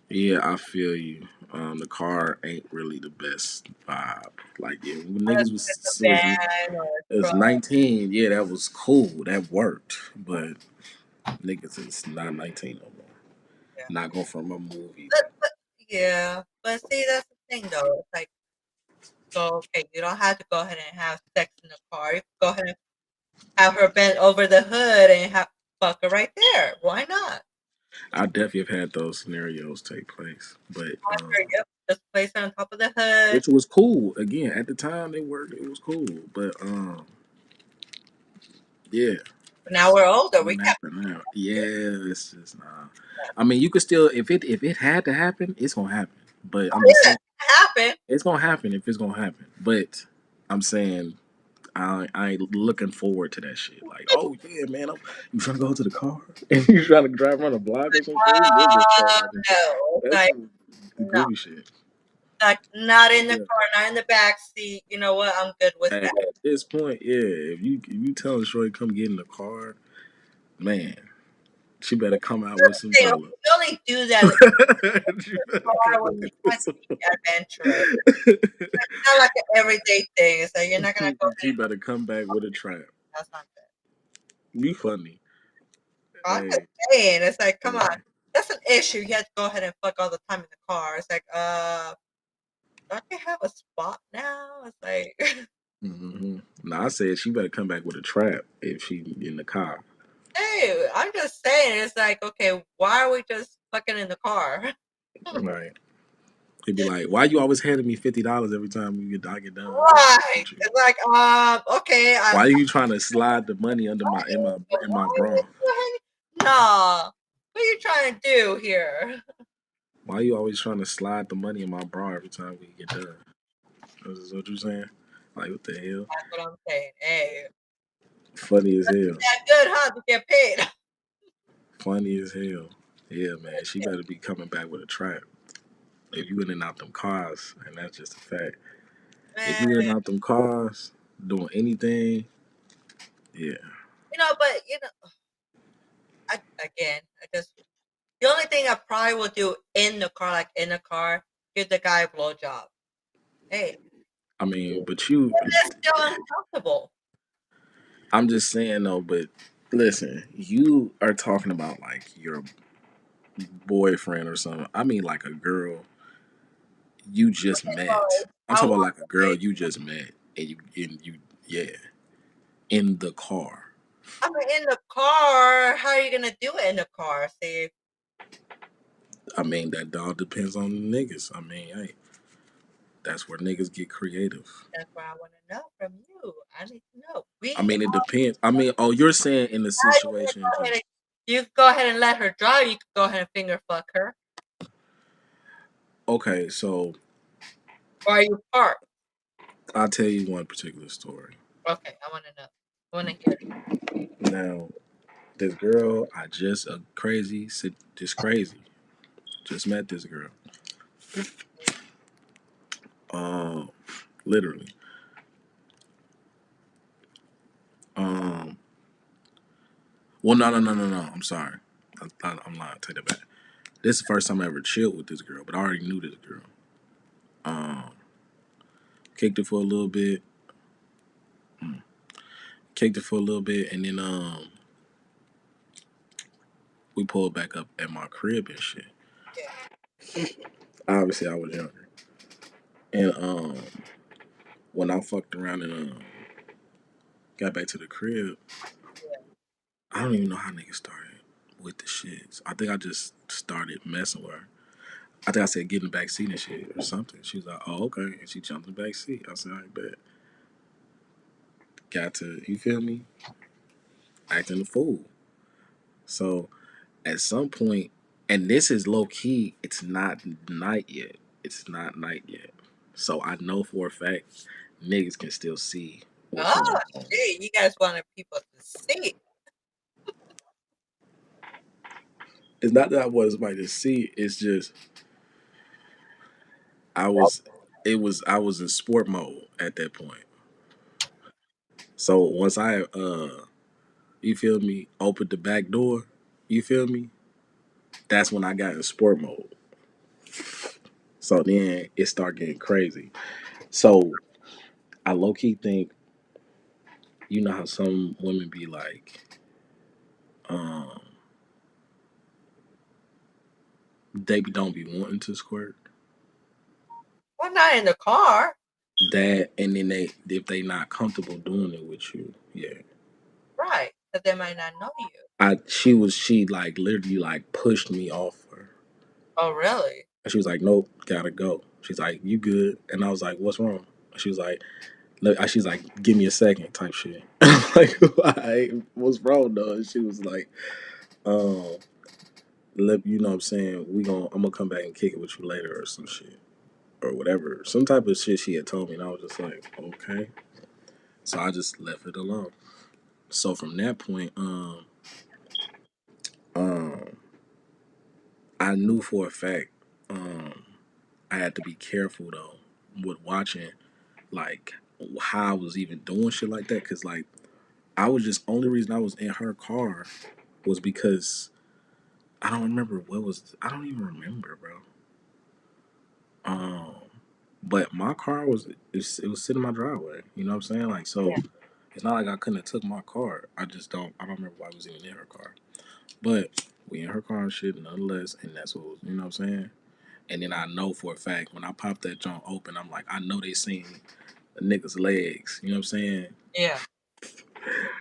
Yeah, I feel you. The car ain't really the best vibe. Like, yeah, when Unless niggas it's a was van or a it was truck. 19, yeah, that was cool. That worked. But niggas is not 19 no more. Yeah. Not going from a movie. But yeah, but see, that's the thing though. It's like, so okay, you don't have to go ahead and have sex in the car. You can go ahead and have her bent over the hood and have fuck her right there. Why not? I definitely have had those scenarios take place. But Have her, yep, just place her on top of the hood. which was cool. Again, at the time it worked, it was cool. But yeah. But now we're older. We Wouldn't can't happen now. do Yeah, it's just nah. that. I mean, you could still if it had to happen, it's gonna happen. But Oh I'm just yeah, saying it can happen. it's gonna happen if it's gonna happen. But I'm saying I ain't looking forward to that shit. Like, oh yeah, man, you trying to go to the car and you trying to drive around the block or some shit. Yeah, just No, it's that's like the no, goofy shit. like not in the Yeah. car, not in the back seat. You know what? I'm good with At that. this point, yeah, if you tell Shorty come get in the car, man, she better come out with some They dollar. only do that in the She better come car out when you're trying with to some. be adventurous. It's not like an everyday thing. It's like you're not gonna go She ahead better come back with a trap. and that's not good. You funny. I'm just Hey, saying, it's like, come on. hey. That's an issue. You have to go ahead and fuck all the time in the car. It's like, don't you have a spot now? It's like, No, I said she better come back with a trap if she in the car. hey, I'm just saying, it's like, okay, why are we just fucking in the car? Right. He'd be like, "Why you always handing me $50 every time I get done Right. with you? It's like, okay, Why are you trying to slide the money under my in my bra? no. What are you trying to do here? Why you always trying to slide the money in my bra every time we get done?" Is what you saying? Like what the hell? That's what I'm saying. Hey, Funny as hell. that good, huh? To get paid. Funny as hell. Yeah, man. She better be coming back with a trap. If you in and out them cars, and that's just a fact. If Man, you in and out them cars doing anything, yeah. but I just the only thing I probably will do in the car, like in the car, give the guy a blowjob. Hey, I mean, but you, that's still uncomfortable. I'm just saying though. But listen, you are talking about like your boyfriend or something. I mean, like a girl you just met. I'm I talking about want like a girl you just met, and you, yeah. in the car. I mean, in the car, how are you gonna do it in the car? See, I mean, that all depends on the niggas. I mean, hey, that's where niggas get creative. that's what I want to know from you. I need to know. I mean, it depends. I mean, oh, you're saying in the How are you gonna situation, go ahead just and, you go ahead and let her drive. You can go ahead and finger fuck her, okay. So or are you parked? I'll tell you one particular story. Okay, I want to know. I want to hear. Now, this girl, I just just crazy, just met this girl. Um, literally. Um, well, no. I'm sorry. I'm lying. Take that back. This is the first time I ever chilled with this girl, but I already knew this girl. Um, kicked it for a little bit, and then we pulled back up at my crib and shit. Yeah, Obviously, I was younger, and when I fucked around and got back to the crib, I don't even know how niggas started with the shits. I think I just started messing with her. I think I said get in the back seat and shit or something. She was like, "Oh, okay," and she jumped in the back seat. I said, "I bet." Got to, you feel me, acting a fool. So at some point, and this is low key, it's not night yet. It's not night yet. So I know for a fact niggas can still see what's oh going on. shit, you guys wanted people to see. It's not that I wanted somebody to see. It's just I was. I was in sport mode at that point. So once I you feel me, opened the back door, you feel me? That's when I got in sport mode. So then it started getting crazy. So I low key think, you know how some women be like, um, they don't be wanting to squirt. Well, not in the car, That and then they if they not comfortable doing it with you, yeah. right? Because they might not know you. She like literally like pushed me off her. Oh, really? And she was like, nope, gotta go. She's like, you good? And I was like, what's wrong? She was like, look, she's like, give me a second type shit. Like, what's wrong though? And she was like, um, you know what I'm saying? I'm gonna come back and kick it with you later or some shit or whatever. Some type of shit she had told me, and I was just like, okay. So I just left it alone. So from that point, um, I knew for a fact, I had to be careful though with watching like how I was even doing shit like that, because like I was just only reason I was in her car was because I don't remember what was I don't even remember, bro. Um, but my car it was sitting in my driveway. You know what I'm saying? Like so, Yeah. it's not like I couldn't have took my car. I don't remember why I was even in her car. But we in her car and shit nonetheless, and that's what was, you know what I'm saying. And then I know for a fact when I popped that joint open, I'm like, I know they seen the niggas' legs. You know what I'm saying? Yeah.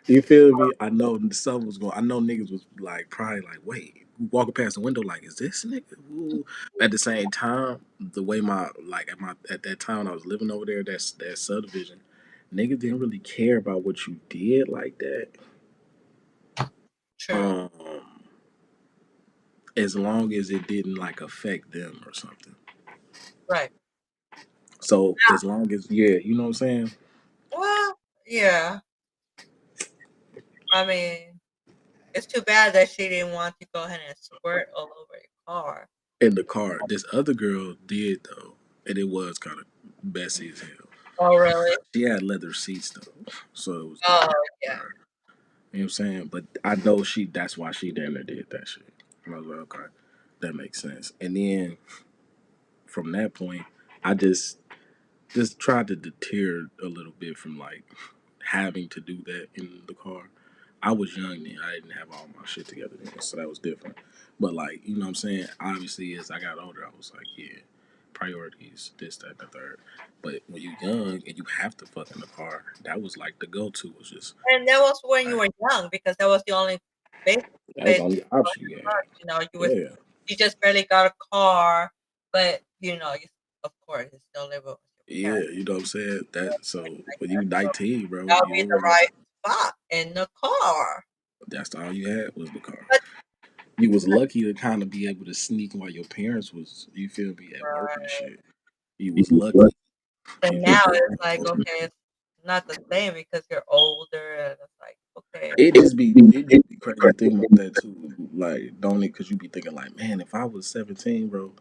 You feel me? I know something was going. I know niggas was like probably like, wait, walking past the window, like, is this nigga? Ooh. At the same time, the way at that time when I was living over there, that's that subdivision, niggas didn't really care about what you did like that. True. Um, as long as it didn't like affect them or something. Right. So as long as you know what I'm saying. Well, yeah. I mean, it's too bad that she didn't want to go ahead and squirt all over your car. In the car, this other girl did though, and it was kind of messy as hell. Oh, really? She had leather seats though, so it was Oh, different for yeah. her. You know what I'm saying? But I know that's why she damn near did that shit. And I was like, okay, that makes sense. And then from that point, I just tried to deter a little bit from like having to do that in the car. I was young then. I didn't have all my shit together then, so that was different. But like, you know what I'm saying? Obviously, as I got older, I was like, yeah. priorities, this, that, and the third. But when you're young and you have to fuck in the car, that was like the go-to. Was just And that was when you like were young because that was the only basic that was way the to only go option you to had. work. Yeah, You just barely got a car, but of course you still live with your yeah, parents. you know what I'm saying. That so Like when you that. So 19, bro, that'll you be the already right spot in the car. that's all you had was the car. But You was lucky to kind of be able to sneak while your parents was, you feel me, at work and right. shit. You was lucky. And You now feel it's me? like okay, it's not the same because you're older, and it's like okay, It just be crazy thinking about that too. Like, don't it? Because you be thinking like, man, if I was 17, bro,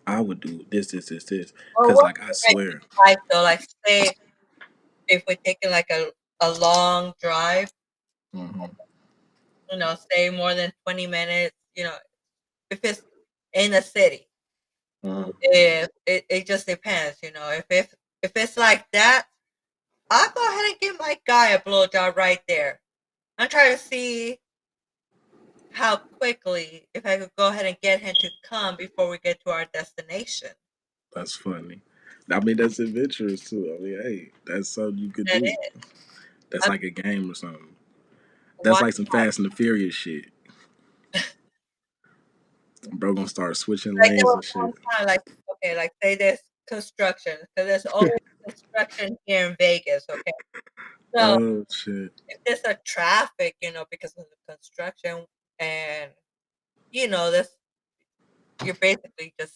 I would do this, this, this, this. well, Because what like I do you swear, like though? Like say if we're taking like a long drive, hmm say more than 20 minutes, if it's in the city. If it just depends, if it's like that, I'll go ahead and give my guy a blowjob right there. I'm trying to see how quickly if I could go ahead and get him to come before we get to our destination. that's funny. I mean, that's adventurous too. I mean, hey, that's something you could That do. is. That's I like a game or something. That's why like some Fast and the Furious shit. Bro gonna start switching like there lanes was and one shit. time like okay, like say there's construction because there's always construction here in Vegas, okay? So Oh shit. if there's a traffic, because of the construction and this you're basically just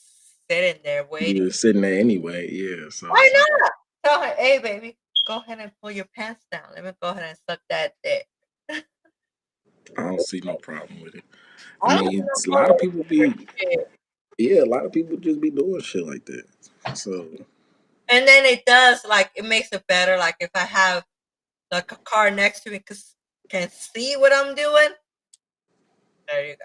sitting there waiting. You was sitting there anyway, yeah. So Why it's like not? Tell her, hey baby, go ahead and pull your pants down. Let me go ahead and suck that dick. I don't see no problem with it. I I don't mean, know it's a no lot of people weird be, shit. yeah, a lot of people just be doing shit like that. So And then it does like it makes it better. Like if I have like a car next to me cause can see what I'm doing. There you go.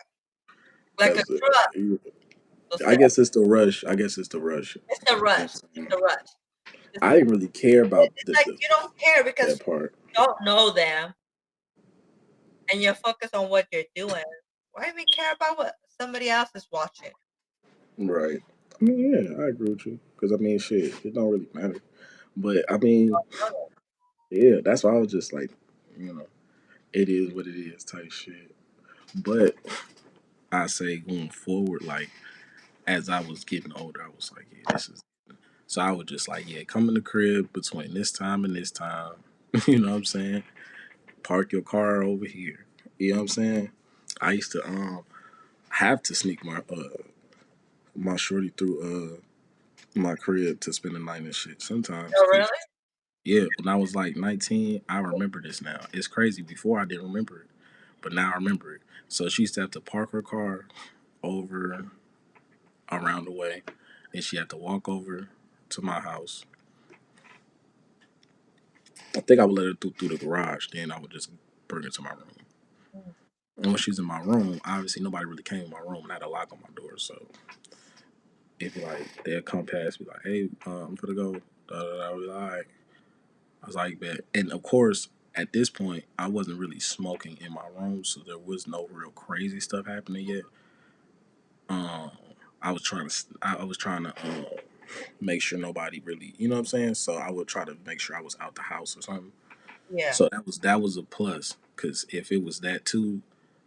Like a that's truck. So I say, guess it's the rush. I guess it's the rush. it's a You know what I'm rush. It's saying? a rush. It's, I didn't really care about it's like you don't care because that part. you don't know them and you're focused on what you're doing. Why even care about what somebody else is watching? Right. I mean, yeah, I agree with you. Because, I mean, shit, it don't really matter. But, I mean, yeah, that's why I was just like, you know, it is what it is type shit. But I say going forward, like, as I was getting older, I was like, yeah, this is. So I was just like, yeah, come in the crib between this time and this time. You know what I'm saying? Park your car over here. You know what I'm saying? I used to have to sneak my shorty through my crib to spend the night and shit sometimes. Oh, Cause really? yeah, when I was like 19, I remember this now. It's crazy. Before I didn't remember it, but now I remember it. So she used to have to park her car over around the way, and she had to walk over to my house. I think I would let her through the garage. Then I would just bring her to my room. Mm. And when she was in my room, obviously nobody really came in my room, and I had a lock on my door. So if like they'll come past, be like, "Hey, I'm gonna go." Da, da, da. I was like, I was like, "Bet." And of course, at this point, I wasn't really smoking in my room, so there was no real crazy stuff happening yet. Um, I was trying to make sure nobody really, you know what I'm saying. So I would try to make sure I was out the house or something. Yeah. So that was a plus, because if it was that too,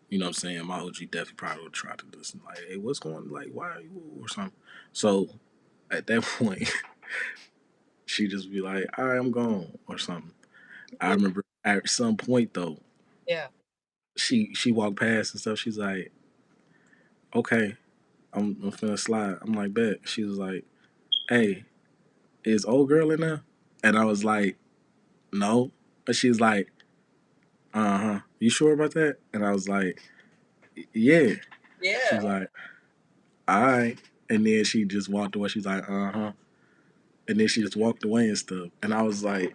you know what I'm saying, my OG definitely probably would try to do some like, hey, what's going, like, why are you, or something. So at that point, she just be like, all right, I'm gone or something. I remember at some point though, Yeah. she walked past and stuff. She's like, okay, I'm finna slide. I'm like, bet. She was like, hey, is old girl in there? And I was like, no. But she was like, uh-huh. You sure about that? And I was like, yeah. Yeah. She's like, all right. And then she just walked away. She's like, uh-huh. And then she just walked away and stuff. And I was like,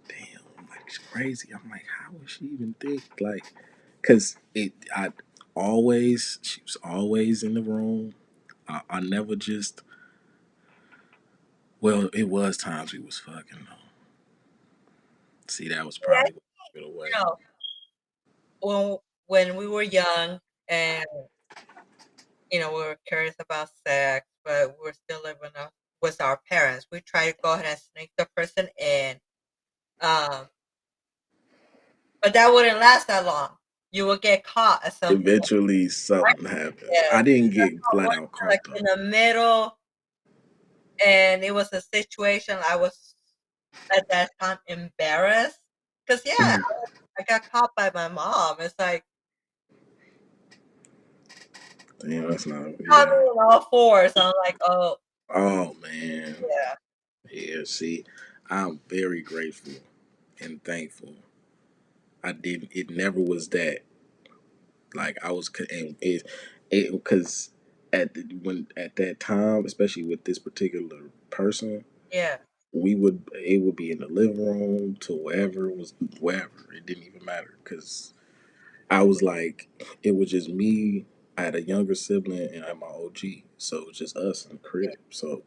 damn, I'm like, she's crazy. I'm like, how would she even think? Like, cause she was always in the room. I never just, well, it was times we was fucking though. See, that was Yeah. probably what took it away. You know, when we were young and we were curious about sex, but we're still living with our parents. We try to go ahead and sneak the person in. Um, but that wouldn't last that long. You will get caught at some point. Eventually, something happens. Yeah. I didn't get I flat was out like caught though. in the middle, and it was a situation I was at that time embarrassed. Cause yeah, I got caught by my mom. It's like Damn, that's not. caught Yeah. me on all fours. I'm like, oh Oh man. yeah, Yeah. See, I'm very grateful and thankful. I didn't. It never was that. Like I was, and it because at that time, especially with this particular person, yeah, it would be in the living room to wherever it didn't even matter because I was like it was just me. I had a younger sibling and I had my OG, so it was just us in the yeah. crib. So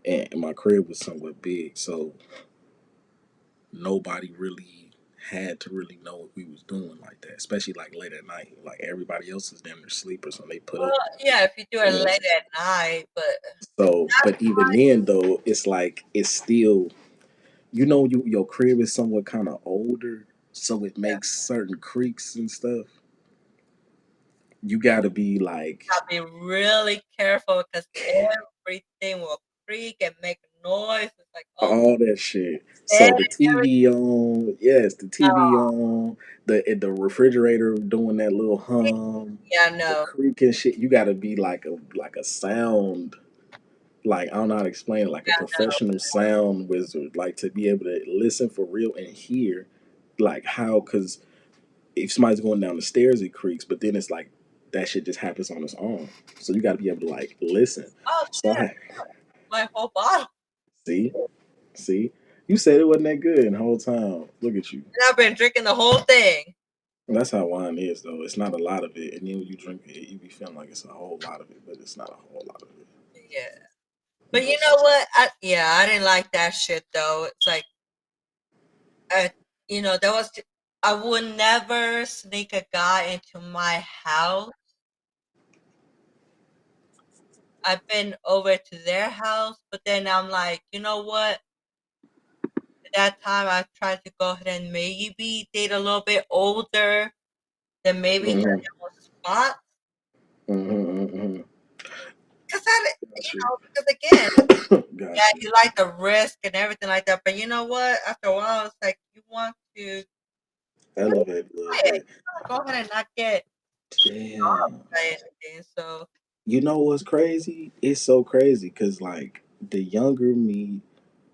and my crib was somewhat big, so nobody really had to really know what we was doing like that, especially like late at night. Like everybody else is damn near sleepers, so they put Well, up. yeah, if you do it You know what I'm late saying? at night, but So, but even then though, it's like it's still your crib is somewhat kind of older, so it yeah, makes certain creaks and stuff. You got to be like gotta be really careful because everything will creak and make noise. It's like, oh, all that shit. and So the TV on, yes, the TV on, the refrigerator doing that little hum, yeah, the no, creaking shit. You got to be like a sound, like I don't know how to explain it, like a yeah, no, professional sound wizard, like to be able to listen for real and hear, like how because if somebody's going down the stairs, it creaks, but then it's like that shit just happens on its own. So you got to be able to like listen. oh So shit, my whole bottle. see, see, you said it wasn't that good the whole time. Look at you. And I've been drinking the whole thing. And that's how wine is, though. It's not a lot of it, and then when you drink it, you be feeling like it's a whole lot of it, but it's not a whole lot of it. Yeah, You but know, you so know what? I didn't like that shit though. It's like, I, there was. I would never sneak a guy into my house. I've been over to their house, but then I'm like, you know what? At that time, I tried to go ahead and maybe date a little bit older, then maybe have hmm more spots. hmm Because got you. because again, yeah, Got you. you like the risk and everything like that. But you know what? After a while, it's like you want to Elevate a little try it. bit. You want to go ahead and not get robbed Damn. by anything. So You know what's crazy? It's so crazy because like the younger me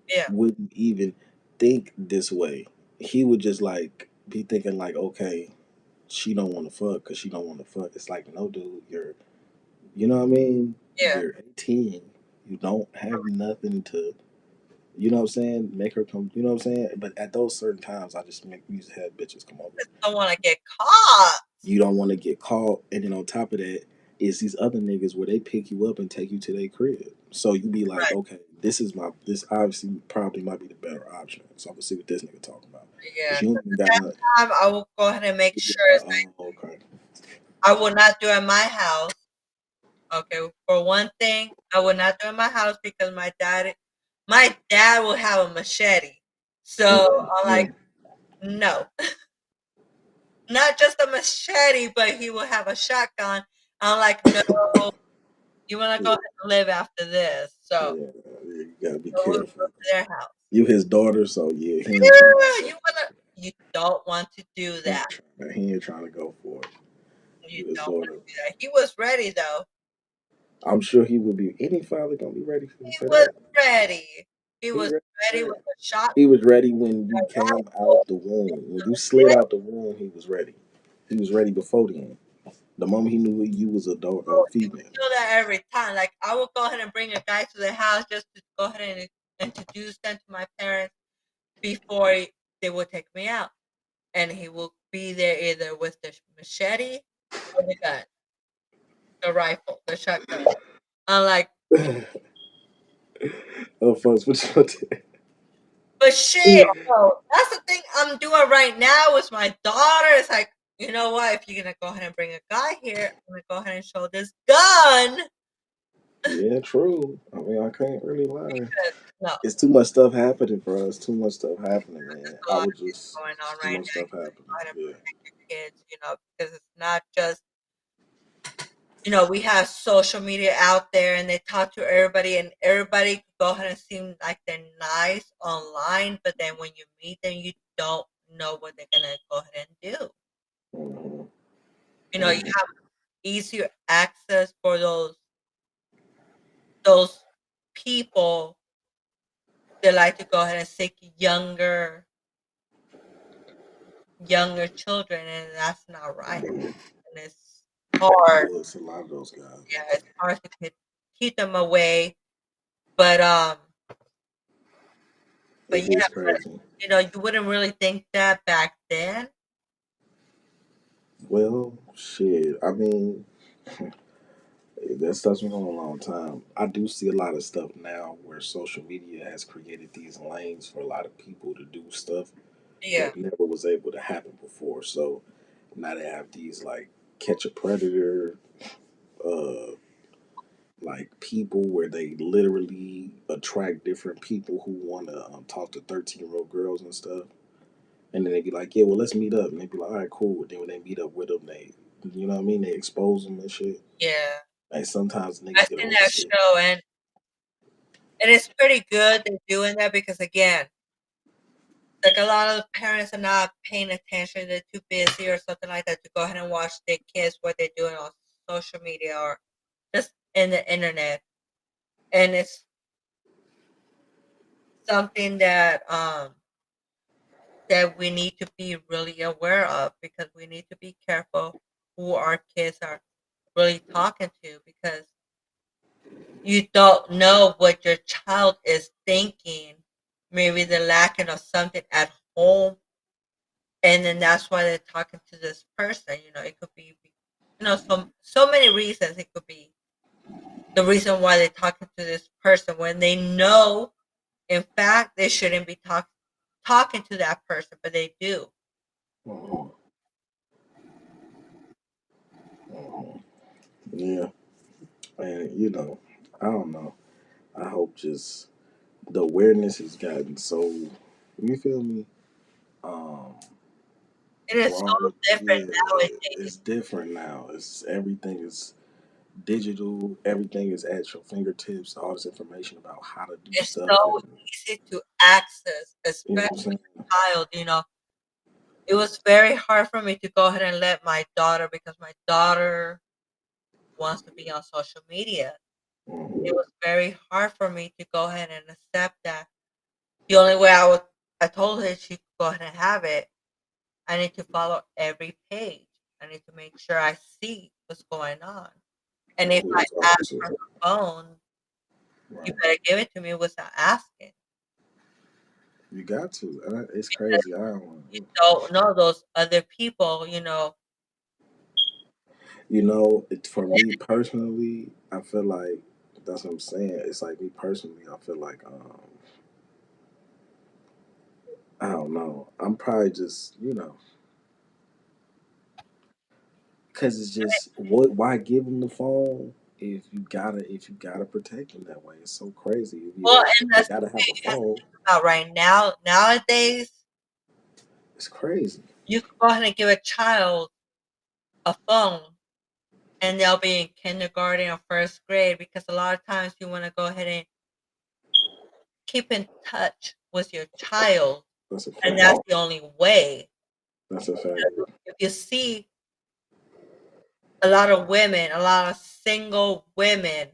yeah, wouldn't even think this way. He would just like be thinking like, okay, she don't want to fuck because she don't want to fuck. It's like, no, dude, you know what I mean? yeah. You're 18. You don't have nothing to, you know what I'm saying? Make her come. You know what I'm saying? But at those certain times, I just make music have bitches come over. Just don't want to get caught. You don't want to get caught, and then on top of that, is these other niggas where they pick you up and take you to their crib. So you be like, Right. okay, this obviously probably might be the better option. So I'm gonna see what this nigga talking about. Yeah. Cause you So ain't even at got that nothing. time, I will go ahead and make You be sure like, it's oh, okay. I will not do it in my house. Okay, for one thing, I will not do it in my house because my dad will have a machete. So Mm, I'm like, mm, no, not just a machete, but he will have a shotgun. I'm like, no, you want to go yeah, ahead and live after this. So, yeah, you gotta be we'll go careful. to their house. You his daughter, so yeah, he ain't trying Yeah, to. you don't want to do He that. ain't he ain't trying to go for it. You You his don't want daughter. to do that. He was ready though. I'm sure he would be. Any father gonna be ready He for was that. ready. He He was ready for ready with that. a shotgun, He was ready when you a came rifle. out the womb. When you slid out the womb, he was ready. He was ready before then. The moment he knew you was a Oh, he would female. do that every time. Like I would go ahead and bring a guy to the house just to go ahead and introduce them to my parents before they would take me out, and he will be there either with the machete or the gun, the rifle, the shotgun. I'm like, Oh, folks, what you want to but shit, bro, that's the thing I'm doing right now with my daughter. It's like, you know what? If you're gonna go ahead and bring a guy here, I'm gonna go ahead and show this gun. Yeah, true. I mean, I can't really lie. Because no, It's too much stuff happening for us. Too much stuff happening, there's man. a I lot would of things just, going on it's too right much now. stuff You gotta happening. go ahead and Yeah. protect your kids, because it's not just, we have social media out there and they talk to everybody, and everybody could go ahead and seem like they're nice online, but then when you meet them, you don't know what they're gonna go ahead and do. Hmm. You Hmm. have easier access for those people that like to go ahead and seek younger children, and that's not right. And it's hard. Yeah, it's a lot of those guys. Yeah, it's hard to keep them away. But It yeah, is but crazy. you wouldn't really think that back then. Well, shit. I mean, that stuff's been going on a long time. I do see a lot of stuff now where social media has created these lanes for a lot of people to do stuff Yeah, that never was able to happen before. So now they have these like catch a predator, uh, like people where they literally attract different people who want to talk to 13-year-old girls and stuff. And then they be like, yeah, well, let's meet up. And they be like, all right, cool. And then when they meet up with them, you know what I mean? They expose them and shit. yeah. Like sometimes I've niggas get seen away with that shit. show, and it's pretty good they're doing that because again, like a lot of parents are not paying attention. They're too busy or something like that to go ahead and watch their kids what they're doing on social media or just in the internet. And it's something that we need to be really aware of because we need to be careful who our kids are really talking to because you don't know what your child is thinking. Maybe they're lacking of something at home, and then that's why they're talking to this person. It could be, so many reasons. It could be the reason why they're talking to this person when they know, in fact, they shouldn't be talking to that person, but they do. Mhm. Mhm. Yeah. And, I don't know. I hope just the awareness has gotten so, you feel me? Um, It is so Broader. different Yeah, nowadays. it's different now. It's everything is digital. Everything is at your fingertips. All this information about how to do It's stuff, so and easy to access, you know especially what I'm saying. with a child. It was very hard for me to go ahead and let my daughter because my daughter wants to be on social media. It Hmm. was very hard for me to go ahead and accept that. The only way I told her she could go ahead and have it. I need to follow every page. I need to make sure I see what's going on. And if Who I they talking ask for to? her phone, you Right. better give it to me without asking. You got to. It's Because crazy. I don't. you don't know those other people, For me personally, I feel like that's what I'm saying. It's like me personally. I feel like I don't know. I'm probably just because it's just what. Why give them the phone if you gotta protect them that way? It's so crazy. well, If and they that's the gotta have thing a you have to phone, think about right now. Nowadays, it's crazy. you can go ahead and give a child a phone and they'll be in kindergarten or first grade because a lot of times you want to go ahead and keep in touch with your child, That's a and fact. that's the only way. That's a fact. If you see a lot of women, a lot of single women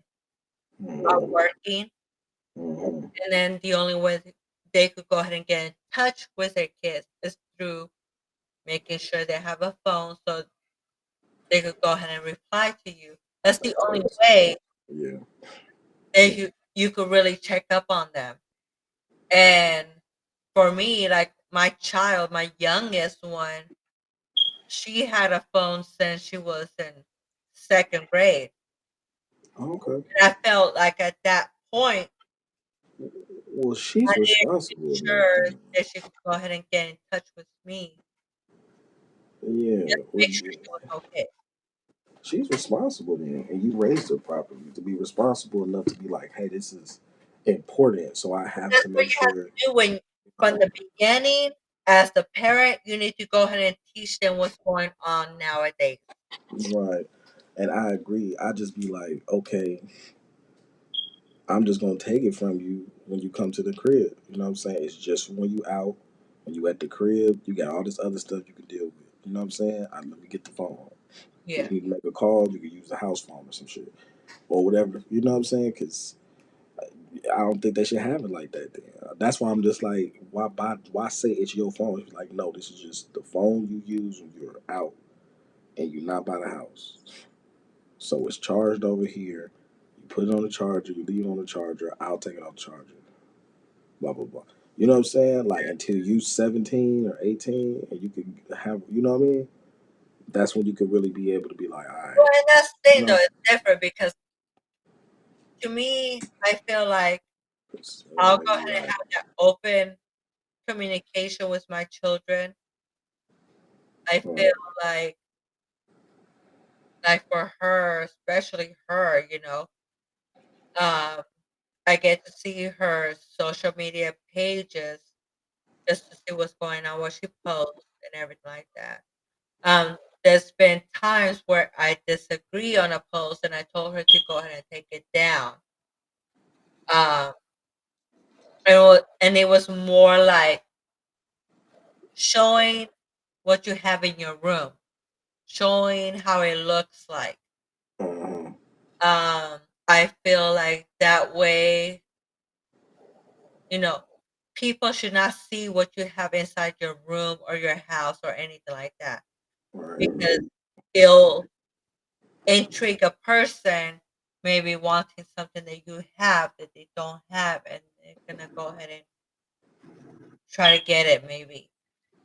are Hmm. working, Hmm. and then the only way they could go ahead and get in touch with their kids is through making sure they have a phone so they could go ahead and reply to you. That's the only way Yeah. that you could really check up on them. And for me, like my child, my youngest one, she had a phone since she was in second grade. Okay. And I felt like at that point, Well, I she's needed to make responsible enough sure then. that she could go ahead and get in touch with me, Yeah. just to Well, make sure she was okay. she's responsible then, and you raised her properly to be responsible enough to be like, hey, this is important, so I have That's to what make you have sure. to do when from Oh, the beginning. As the parent, you need to go ahead and teach them what's going on nowadays. right. And I agree. I just be like, okay, I'm just gonna take it from you when you come to the crib. You know what I'm saying? It's just when you out, when you at the crib, you got all this other stuff you can deal with. You know what I'm saying? Let me get the phone. If Yeah. you need to make a call, you can use the house phone or some shit or whatever. You know what I'm saying? Because I don't think they should have it like that. Then that's why I'm just like, why buy? Why say it's your phone? It's like, no, this is just the phone you use when you're out and you're not by the house. So it's charged over here. You put it on the charger. You leave it on the charger. I'll take it off the charger. Blah blah blah. You know what I'm saying? Like until you 17 or 18, and you can have, you know what I mean? That's when you could really be able to be like, all Well, right, and that's the you thing, though. know, It's different because to me, I feel like I'll go you're ahead and right. have that open communication with my children. I feel Right. like for her, especially her, um, I get to see her social media pages just to see what's going on, what she posts, and everything like that. There's been times where I disagree on a post, and I told her to go ahead and take it down. Um, and it was more like showing what you have in your room, showing how it looks like. Uh-huh. I feel like that way, you know, people should not see what you have inside your room or your house or anything like that Right. because it'll intrigue a person maybe wanting something that you have that they don't have, and they're gonna go ahead and try to get it maybe.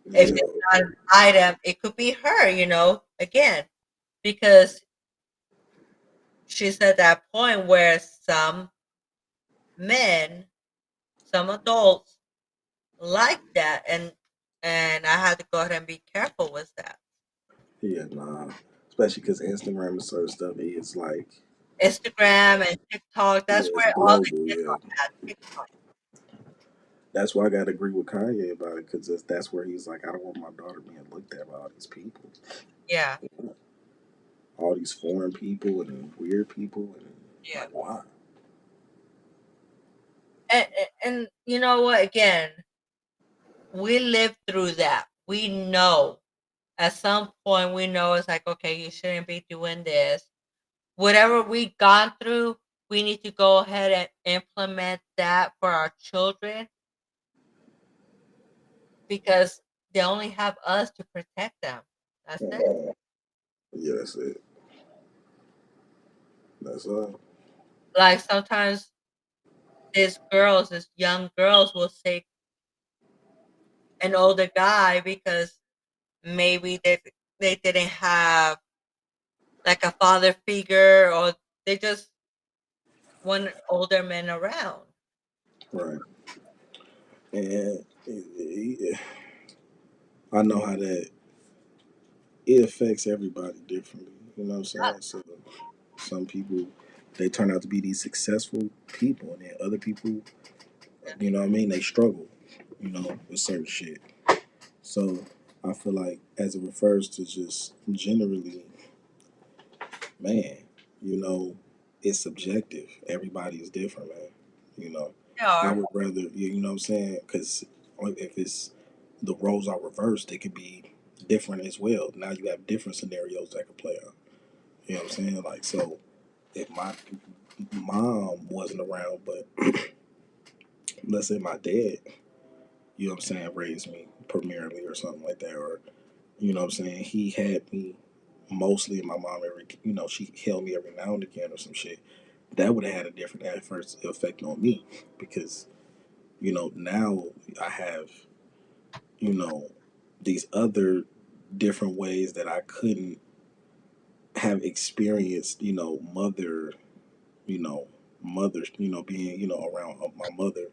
If Yeah. it's not an item, it could be her, again, because she's at that point where some men, some adults like that, and I had to go ahead and be careful with that. Yeah. Nah. Especially because Instagram and certain stuff is like, Instagram and TikTok, yeah, that's it's where all the global. kids Yeah. are at. TikTok. That's why I got to agree with Kanye about it because that's where he's like, I don't want my daughter being looked at by all these people, Yeah, all these foreign people and weird people, and yeah. like, why? And you know what? Again, we lived through that. We know at some point we know it's like, okay, you shouldn't be doing this. Whatever we gone through, we need to go ahead and implement that for our children because they only have us to protect them. That's it. Uh, yeah, that's it. That's all. Like sometimes these young girls will say an older guy because maybe they didn't have like a father figure or they just want older men around. Right. And I know how that it affects everybody differently. You know what I'm saying? So some people they turn out to be these successful people, and then other people, Yeah. you know what I mean, they struggle, you know, with certain shit. So I feel like as it refers to just generally, man, you know, it's subjective. Everybody is different, man. You know, They I are. would rather, you know what I'm saying? Because if it's the roles are reversed, they could be different as well. Now you have different scenarios that could play out. You know what I'm saying? Like, so if my mom wasn't around, but let's say my dad, you know what I'm saying, raised me primarily or something like that, or, you know what I'm saying, he had me mostly, and my mom every, you know, she held me every now and again or some shit, that would have had a different adverse effect on me because, you know, now I have, you know, these other different ways that I couldn't have experienced, you know, mothers, being, around my mother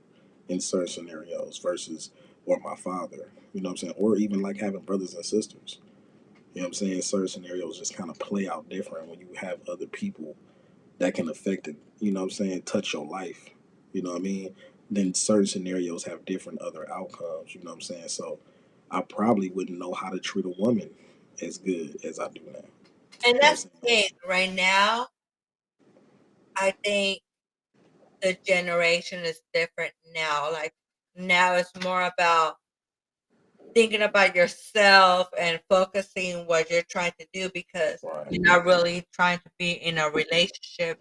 in certain scenarios versus or my father, you know what I'm saying? Or even like having brothers and sisters. You know what I'm saying? Certain scenarios just kind of play out different when you have other people that can affect it, you know what I'm saying, touch your life. You know what I mean? Then certain scenarios have different other outcomes, you know what I'm saying? So I probably wouldn't know how to treat a woman as good as I do now. And You know that's what the thing. Right now, I think the generation is different now. Like now it's more about thinking about yourself and focusing what you're trying to do because I'm you're saying? not really trying to be in a relationship.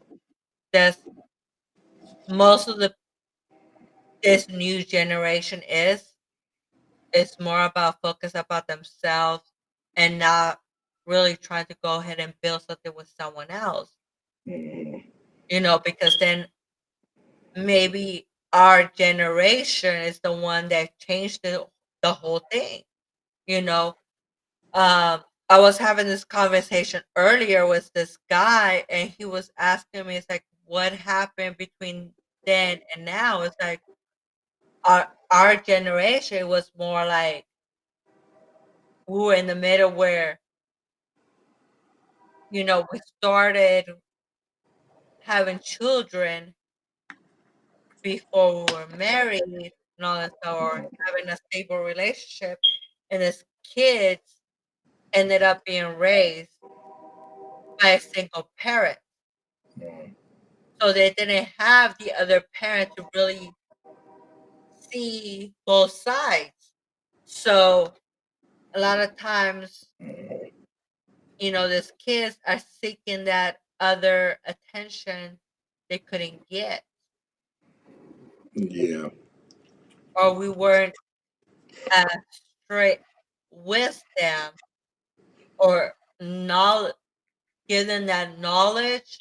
That's most of the this new generation is. It's more about focus about themselves and not really trying to go ahead and build something with someone else. Right. Because then maybe our generation is the one that changed the whole thing. You know, I was having this conversation earlier with this guy, and he was asking me, it's like, what happened between then and now? It's like our generation was more like we were in the middle where we started having children before we were married and all that stuff, or having a stable relationship, and his kids ended up being raised by a single parent. Mhm. So they didn't have the other parent to really see both sides. So a lot of times, these kids are seeking that other attention they couldn't get, Yeah. or we weren't as straight with them, or knowledge, give them that knowledge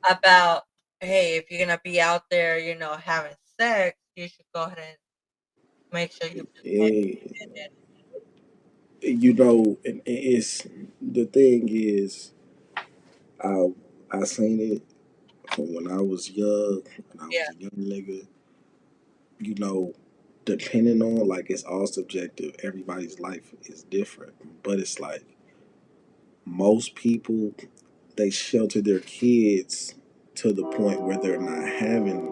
about, hey, if you're gonna be out there, having sex, you should go ahead and make sure you protect Eh, it. and it's the thing is, I I seen it from when I was young, when I Yeah, was a young nigga. You know, depending on, like, it's all subjective. Everybody's life is different, but it's like most people, they shelter their kids to the point where they're not having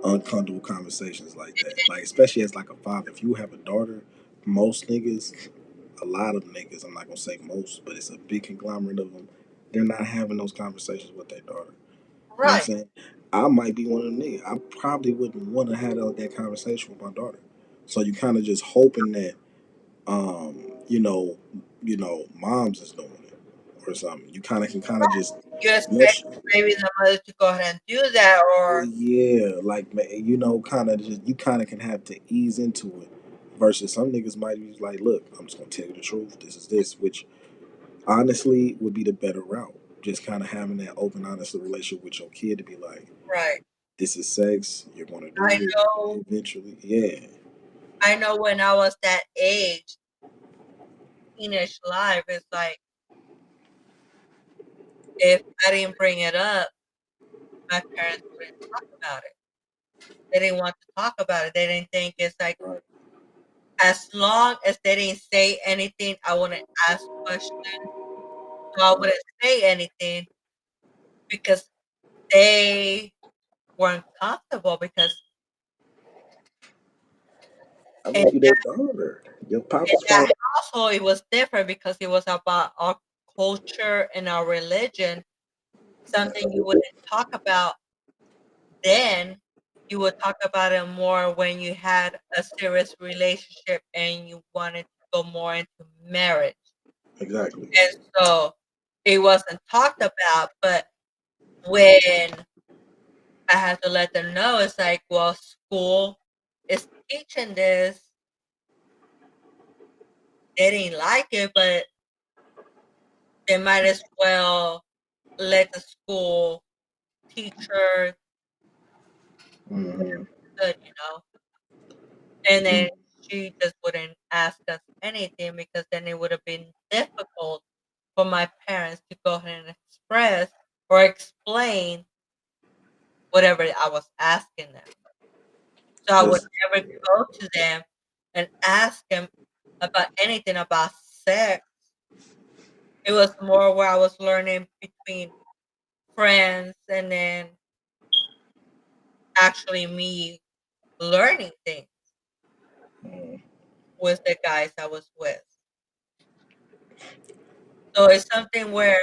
uncomfortable conversations like that. Like, especially as like a father, if you have a daughter, most niggas, a lot of niggas, I'm not gonna say most, but it's a big conglomerate of them. They're not having those conversations with their daughter. You know what right, I'm saying? I might be one of them niggas. I probably wouldn't want to have that conversation with my daughter. So you kind of just hoping that, moms is doing it or something. You kind of can kind of just you expect once, maybe the mother to go ahead and do that, or yeah, like, kind of just, you kind of can have to ease into it. Versus some niggas might be like, look, I'm just gonna tell you the truth. This is this, which honestly would be the better route. Just kind of having that open, honest relationship with your kid to be like, right. this is sex. You're going to I do it know, eventually. Yeah, I know. When I was that age, teenage life, it's like if I didn't bring it up, my parents wouldn't talk about it. They didn't want to talk about it. They didn't think it's like right. as long as they didn't say anything, I wouldn't ask questions. So I wouldn't say anything because they weren't comfortable because I in mean, you their daughter. Your in pops that probably. household, it was different because it was about our culture and our religion, something you wouldn't talk about then. You would talk about it more when you had a serious relationship and you wanted to go more into marriage. Exactly. And so it wasn't talked about, but when I had to let them know, it's like, well, school is teaching this. They didn't like it, but they might as well let the school teacher Hmm. good. And then she just wouldn't ask us anything because then it would have been difficult for my parents to go ahead and express or explain whatever I was asking them. So I would Just never go to them and ask them about anything about sex. It was more where I was learning between friends and then actually me learning things Mm. with the guys I was with. So it's something where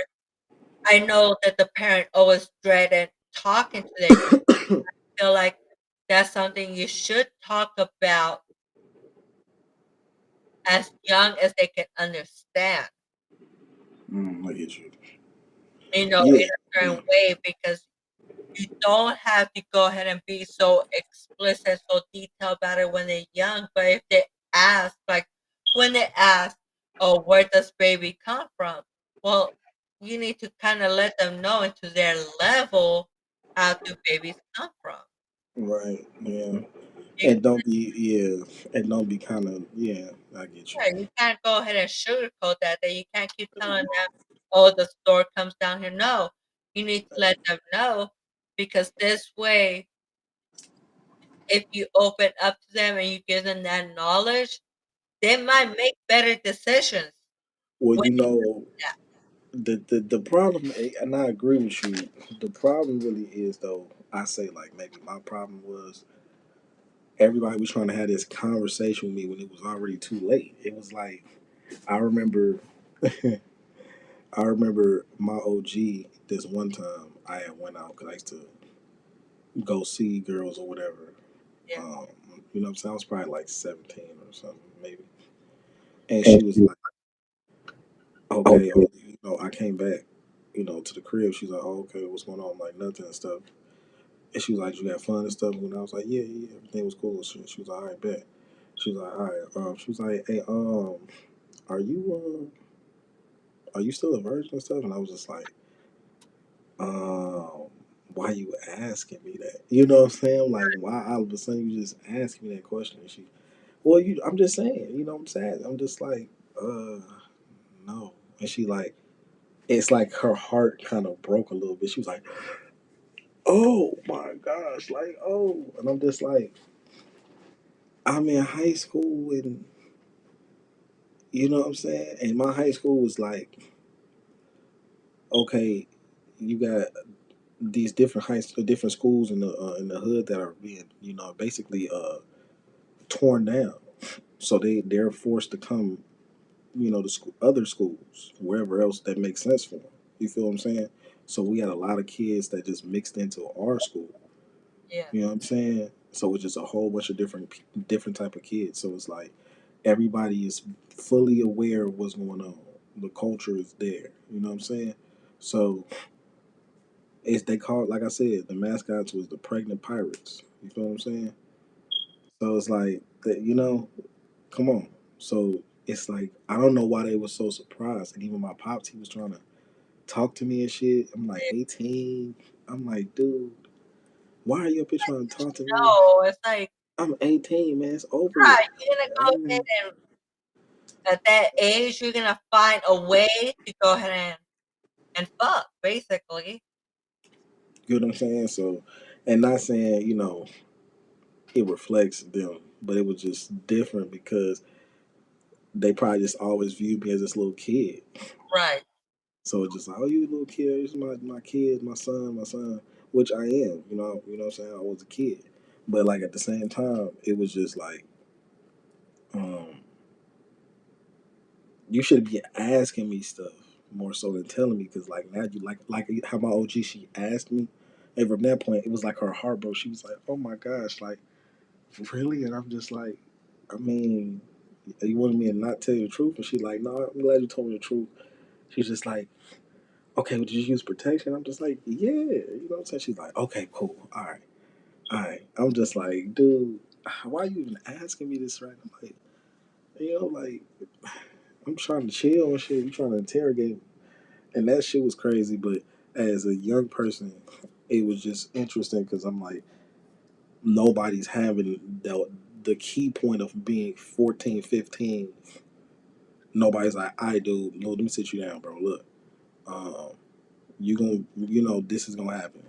I know that the parent always dreaded talking to their kid. I feel like that's something you should talk about as young as they can understand, I get you. in Yeah, a yeah, certain way, because you don't have to go ahead and be so explicit, so detailed about it when they're young. But if they ask, like when they ask, "Oh, where does baby come from?" Well, you need to kind of let them know into their level how do babies come from. right. Yeah, You, and don't be yeah, and don't be kind of yeah. I get you. yeah, you can't go ahead and sugarcoat that. That you can't keep telling them, "Oh, the store comes down here." No, you need to let them know, because this way, if you open up to them and you give them that knowledge, they might make better decisions. Well, When you know, the problem, and I agree with you. The problem really is though. I say like maybe my problem was everybody was trying to have this conversation with me when it was already too late. It was like I remember, I remember my OG. This one time I had went out because I used to go see girls or whatever. yeah, Um, you know what I'm saying? I was probably like 17 or something, maybe. And she was like, okay, oh, you know, I came back, you know, to the crib. She's like, oh, okay, what's going on? I'm like, nothing and stuff. And she was like, you had fun and stuff. And I was like, yeah, yeah, everything was cool. She was like, all right, bet. She was like, all right. She was like, hey, are you still a virgin and stuff? And I was just like, um, why you asking me that? You know what I'm saying? Like, why all of a sudden you just asking me that question? And she, well, I'm just saying, you know what I'm saying? I'm just like, no. And she like, it's like her heart kind of broke a little bit. She was like, oh my gosh, like, oh. And I'm just like, I'm in high school and, you know what I'm saying? And my high school was like, okay, you got these different different schools in the hood that are being, you know, basically torn down. So they're forced to come, you know, to other schools, wherever else that makes sense for them. You feel what I'm saying? So we had a lot of kids that just mixed into our school. yeah, You know what I'm saying? So it's just a whole bunch of different type of kids. So it's like everybody is fully aware of what's going on. The culture is there. You know what I'm saying? So it's they call like I said, the mascots was the pregnant pirates. You feel what I'm saying? So it's like that. You know, come on. So it's like I don't know why they were so surprised. And even my pops, he was trying to talk to me and shit. I'm like yeah. 18. I'm like, dude, why are you up here trying to talk to me? No, it's like, I'm 18, man. It's over with. right, you're gonna I go ahead mean, and at that age, you're gonna find a way to go ahead and fuck, basically. you know what I'm saying? So, and not saying, you know, it reflects them, but it was just different because they probably just always viewed me as this little kid. Right. So it's just like, oh, you a little kid. This is my kid, my son, which I am. You know what I'm saying? I was a kid. But like at the same time, it was just like, um, you should be asking me stuff more so than telling me because like now you like how my OG she asked me, and from that point it was like her heart broke. She was like, "Oh my gosh, like really?" And I'm just like, I mean, you wanted me to not tell you the truth, and she like, "No, I'm glad you told me the truth." She's just like, "Okay, well, did you use protection?" I'm just like, "Yeah," you know what I'm saying? She's like, "Okay, cool, all right." I'm just like, dude, why are you even asking me this right now? Like, you know, like I'm trying to chill and shit. You trying to interrogate me. And that shit was crazy. But as a young person, it was just interesting because I'm like, nobody's having the key point of being 14, 15. Nobody's like, I do. No, let me sit you down, bro. Look, um, you gonna, you know, this is gonna happen.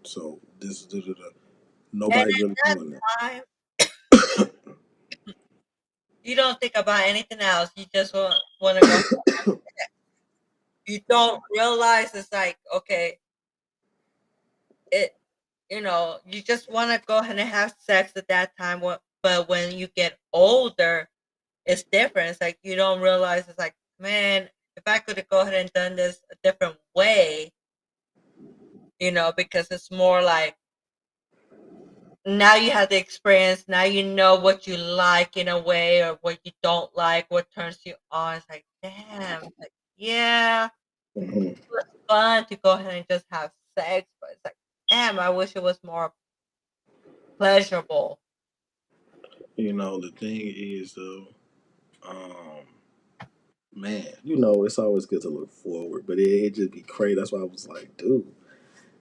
So this, da, da, da. And Nobody's really at that doing that. time, you don't think about anything else. You just want. want to go. You don't realize it's like, okay, it, you just want to go ahead and have sex at that time. But when you get older, it's different. It's like you don't realize. It's like, man, if I could have go ahead and done this a different way, because it's more like now you have the experience. Now you know what you like in a way, or what you don't like, what turns you on. It's like, damn, like, yeah, Mhm. it was fun to go ahead and just have sex, but it's like, damn, I wish it was more pleasurable. The thing is though, um, man, it's always good to look forward, but it just be crazy. That's why I was like, dude,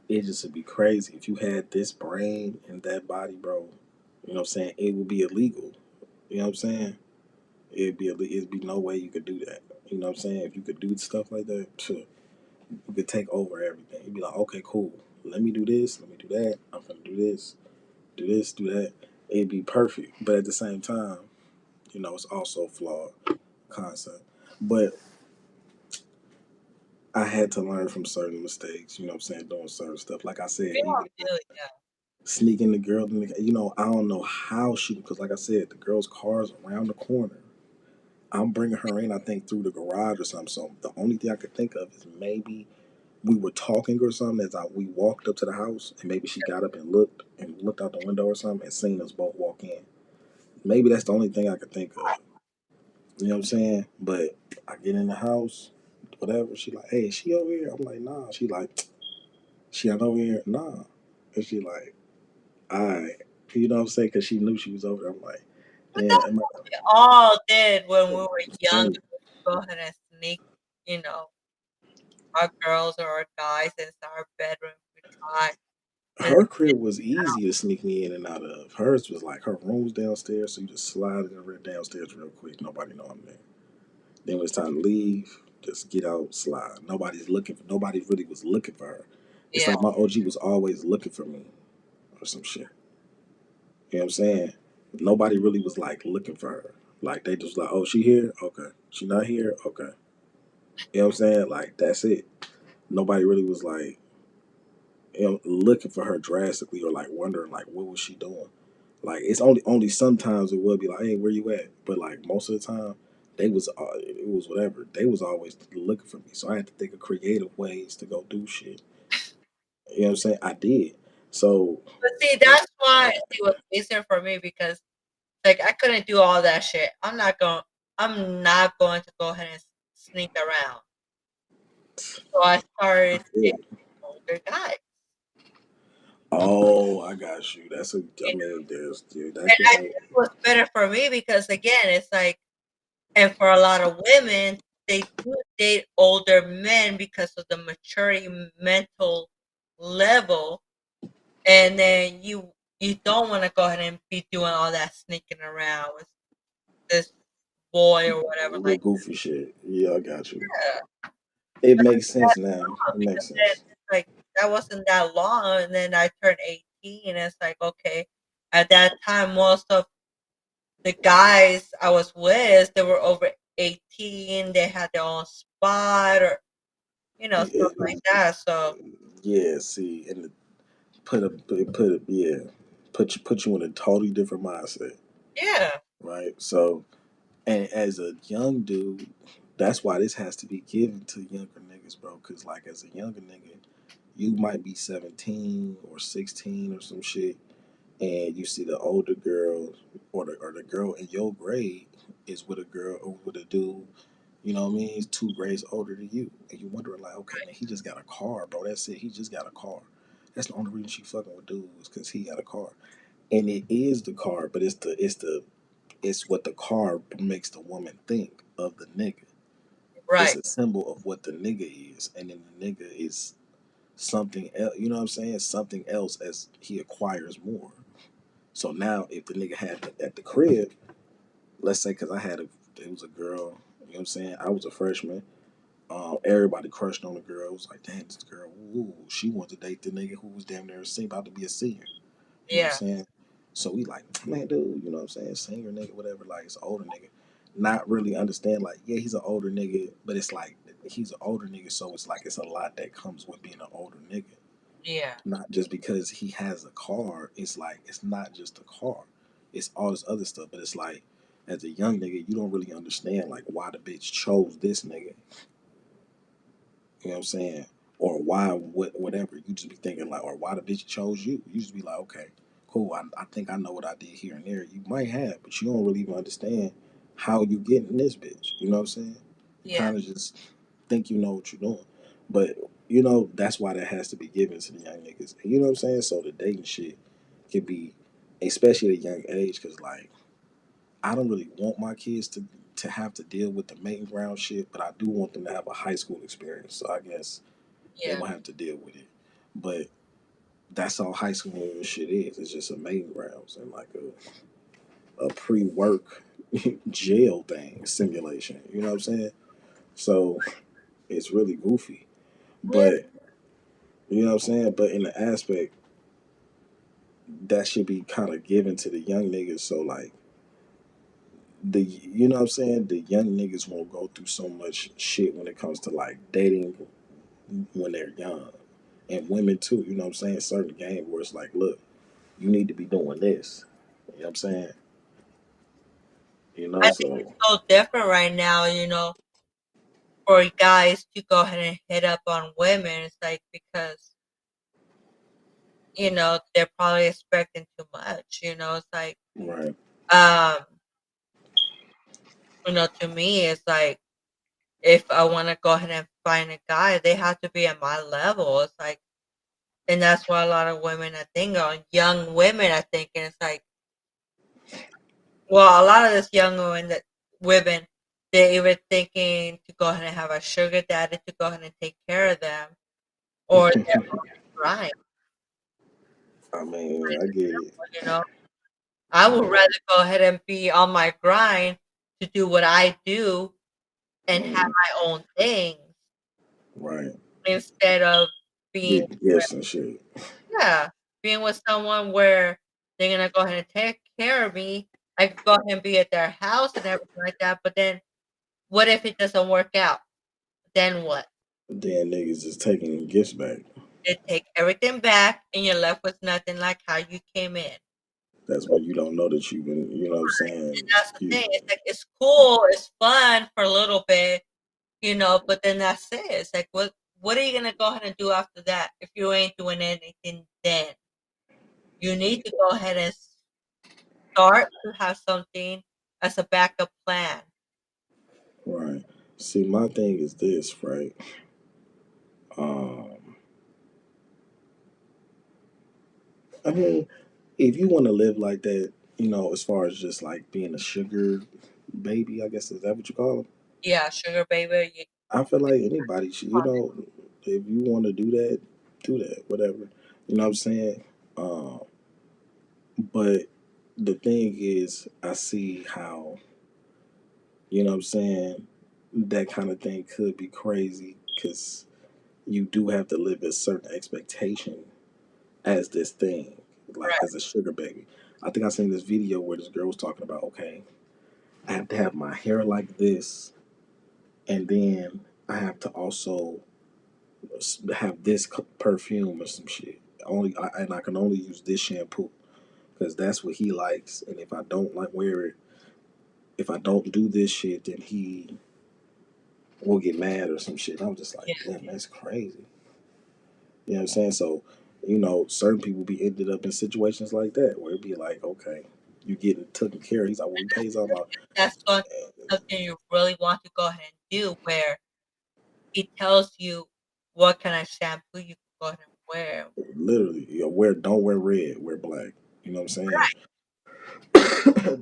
it just would be crazy if you had this brain and that body, bro. You know what I'm saying? It would be illegal. You know what I'm saying? It'd be no way you could do that. You know what I'm saying? If you could do stuff like that, sure, you could take over everything. You'd be like, okay, cool. Let me do this. Let me do that. I'm gonna do this, do that. It'd be perfect. But at the same time, it's also flawed concept. But I had to learn from certain mistakes. You know what I'm saying? Doing certain stuff. Like I said, Yeah, even really, yeah. sneaking the girl. I don't know how she, because like I said, the girl's car's around the corner. I'm bringing her in, I think, through the garage or something. So the only thing I could think of is maybe we were talking or something as we walked up to the house, and maybe she got up and looked out the window or something and seen us both walk in. Maybe that's the only thing I could think of. You know what I'm saying? But I get in the house, whatever. She like, hey, is she over here? I'm like, nah. She like, she not over here? Nah. And she like, I, you know what I'm saying? Because she knew she was over there. I'm like, But damn, that's what we all did when we were younger. funny. Go ahead and sneak, you know, our girls or our guys inside our bedroom. We try to Her get crib was easy to sneak me in and out of. Hers was like her room was downstairs, so you just slide in the downstairs real quick. Nobody know I'm there. Then when it's time to leave, just get out, slide. Nobody really was looking for her. It's yeah. like my OG was always looking for me or some shit. You know what I'm saying? Nobody really was like looking for her. Like they just like, oh, she here? Okay. She not here? Okay. You know what I'm saying? Like that's it. Nobody really was like, looking for her drastically or like wondering like what was she doing. Like it's only sometimes it would be like, hey, where you at? But like most of the time, it was whatever. They was always looking for me, so I had to think of creative ways to go do shit. You know what I'm saying? I did. So But see, that's why it was easier for me because like I couldn't do all that shit. I'm not going to go ahead and sneak around. So I I started feel dating it. older guys. Oh, I got you. I You know? mean, that's And the I thing. think it was better for me because again, it's like, and for a lot of women, they do date older men because of the maturity mental level, and then you don't want to go ahead and be doing all that sneaking around with this boy or whatever. Little Like, goofy shit. Yeah, I got you. yeah, It but makes sense that's now. wrong It because makes then sense. it's like that wasn't that long, and then I turned 18, and it's like okay, at that time most of the guys I was with, they were over 18. They had their own spot, or stuff like Yeah, that. So yeah, see, and yeah, put you in a totally different mindset, yeah, right? So, and as a young dude, that's why this has to be given to younger niggas, bro. Cause like as a younger nigga, you might be 17 or 16 or some shit, and you see the older girl or the girl in your grade is with a girl or with a dude. You know what I mean? He's 2 grades older than you, and you wondering like, okay, man, he just got a car, bro. That's it. He just got a car. That's the only reason she fucking with dudes because he got a car, and it is the car, but it's what the car makes the woman think of the nigga. It's right, a symbol of what the nigga is, and then the nigga is something else. You know what I'm saying? Something else as he acquires more. So now, if the nigga had it at the crib, let's say, because it was a girl. You know what I'm saying? I was a freshman. Everybody crushed on the girl. It was like, damn, this girl, ooh, she wanted to date the nigga who was damn near about to be a senior. You know what I'm yeah, saying? So we like, man, dude, you know what I'm saying? Senior nigga, whatever, like it's an older nigga. not really understand, like, yeah, he's an older nigga, but it's like he's an older nigga, so it's like it's a lot that comes with being an older nigga. Yeah. Not just because he has a car, it's like it's not just a car. It's all this other stuff. But it's like as a young nigga, you don't really understand like why the bitch chose this nigga. You know what I'm saying? Or why whatever. You just be thinking like, or why the bitch chose you. You just be like, okay, cool. I think I know what I did here and there. You might have, but you don't really even understand how you get in this bitch. You know what I'm saying? You Yeah. kind of just think you know what you're doing. But that's why that has to be given to the young niggas. You know what I'm saying? So the dating shit could be, especially at a young age, because like I don't really want my kids to have to deal with the main ground shit, but I do want them to have a high school experience. So I guess they're Yeah. gonna have to deal with it. But that's all high school shit is. It's just a main grounds and like a pre work jail thing simulation. You know what I'm saying? So it's really goofy. Yeah. But you know what I'm saying? But in the aspect that should be kind of given to the young niggas. So like you know what I'm saying? The young niggas won't go through so much shit when it comes to like dating when they're young. And women too, you know what I'm saying? Certain game where it's like, look, you need to be doing this. You know what I'm saying? I think it's So so different right now, for guys to go ahead and hit up on women. It's like because, they're probably expecting too much. It's like, right. um, to me, it's like if I want to go ahead and find a guy, they have to be at my level. It's like, and that's what a lot of women I think on young women I think, and it's like, well, a lot of this young women, they're even thinking to go ahead and have a sugar daddy to go ahead and take care of them, or they're right. I mean, I get it. You know, I would rather go ahead and be on my grind to do what I do and have Mm, my own things right. instead of being Get gifts and shit. yeah, being with someone where they're gonna go ahead and take care of me. I could go ahead and be at their house and everything like that, but then what if it doesn't work out? Then what? Then niggas is taking gifts back. They take everything back and you're left with nothing like how you came in. That's when you don't know that you've been, you know what I'm And saying? that's the thing. It's like it's cool, it's fun for a little bit, but then that's it. It's like what are you gonna go ahead and do after that if you ain't doing anything then? You need to go ahead and start to have something as a backup plan. Right. See, my thing is this, right? Um, I mean, if you want to live like that, as far as just like being a sugar baby, I guess is that what you call them? Yeah, sugar baby. I feel like anybody should, if you want to do that, whatever. You know what I'm saying? Um, but the thing is, I see how, what I'm saying, that kind of thing could be crazy because you do have to live a certain expectation as this thing, like Right. as a sugar baby. I think I seen this video where this girl was talking about, okay, I have to have my hair like this, and then I have to also have this perfume or some shit. And I can only use this shampoo because that's what he likes. And if I don't like wear it, if I don't do this shit, then he will get mad or some shit. I was just like, Yeah. damn, that's crazy. You know what I'm saying? So, certain people be ended up in situations like that where it'd be like, okay, you getting taken care of. He's like, well, he pays all my That's something you really want to go ahead and do where he tells you what kind of shampoo you can go ahead and wear. literally, don't wear red, wear black. You know what I'm saying? Right.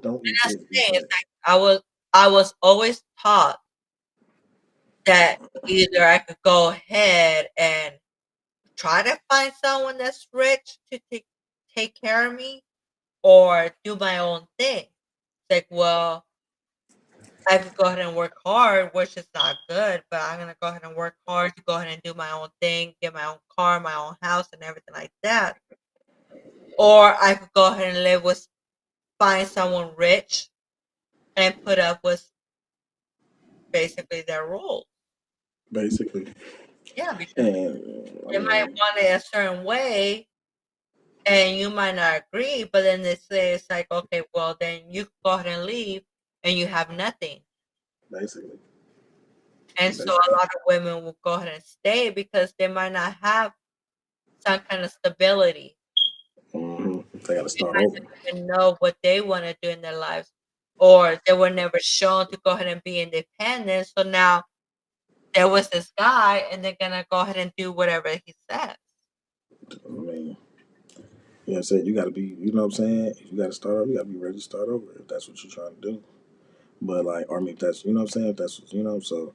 Don't And eat that's this, the eat thing. It's that. like I was always taught that either I could go ahead and try to find someone that's rich to take care of me or do my own thing. It's like, well, I could go ahead and work hard, which is not good, but I'm gonna go ahead and work hard to go ahead and do my own thing, get my own car, my own house, and everything like that. Or I could go ahead and find someone rich and put up with basically their rules. basically. Yeah, because And I they might mean, want it a certain way, and you might not agree. But then they say it's like, okay, well then you go ahead and leave, and you have nothing. basically, And so a basically. lot of women will go ahead and stay because they might not have some kind of stability. They got to They start might over. not even know what they want to do in their lives, or they were never shown to go ahead and be independent. So now there was this guy, and they're gonna go ahead and do whatever he says. I mean, you know what I'm saying? You got to be, you know what I'm saying? If you got to start over, you got to be ready to start over if that's what you're trying to do. But like, or I mean, if that's, you know what I'm saying? If that's, you know, so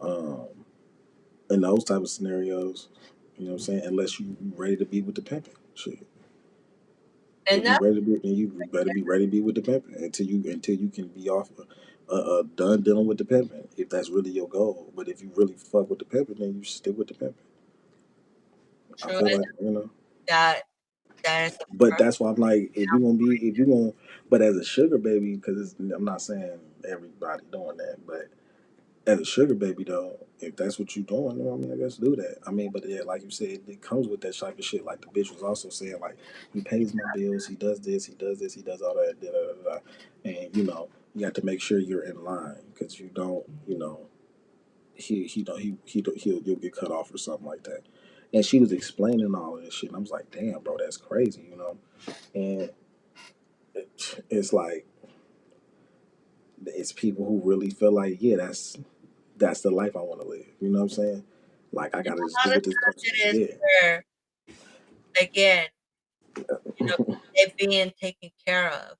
um, in those type of scenarios, you know what I'm saying? Unless you ready to be with the pimping, shit. And If you that's ready to be, then you better be ready to be with the pimping until you can be off, done dealing with the pimping. If that's really your goal, but if you really fuck with the pimping, then you should stick with the pimping. I true, feel and like you know. that that is a But perfect that's why I'm like, if you gonna, but as a sugar baby, because I'm not saying everybody doing that, but as a sugar baby though, if that's what you doing, I mean, I guess do that. I mean, but yeah, like you said, it comes with that type of shit. Like the bitch was also saying, like he pays my bills, he does this, he does this, he does all that, da, da, da, da. And you know, you have to make sure you're in line because you don't, you know, he'll get cut off or something like that. And she was explaining all of this shit, and I was like, damn, bro, that's crazy, you know. And it's like it's people who really feel like, yeah, that's the life I want to live. You know what I'm saying? Like I and gotta a just be lot of with this times person. it is Yeah, where, again, they're being taken care of,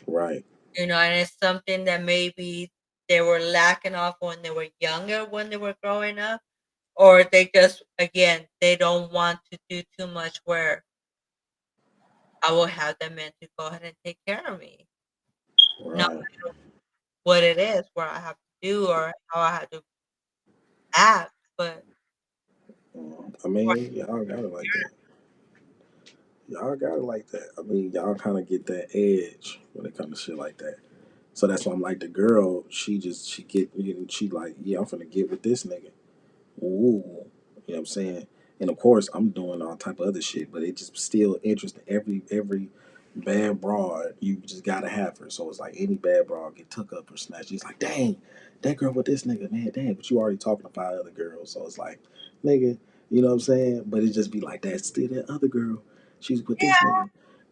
right, and it's something that maybe they were lacking off when they were younger, when they were growing up, or they just, again, they don't want to do too much where I will have them in to go ahead and take care of me. No right. matter what it is, what I have to do or how I have to act, but I mean, y'all got it like that. Y'all got it like that. I mean, y'all kind of get that edge when it comes to shit like that. So that's why I'm like the girl. She get you know, she like yeah I'm finna get with this nigga. Ooh, you know what I'm saying? And of course, I'm doing all type of other shit, but it just still interesting. Every bad broad, you just gotta have her. So it's like any bad broad get took up or snatched. He's like, dang, that girl with this nigga, man, dang. But you already talking to 5 other girls, so it's like, nigga, you know what I'm saying? But it just be like that. Still that other girl, she's with this yeah, nigga.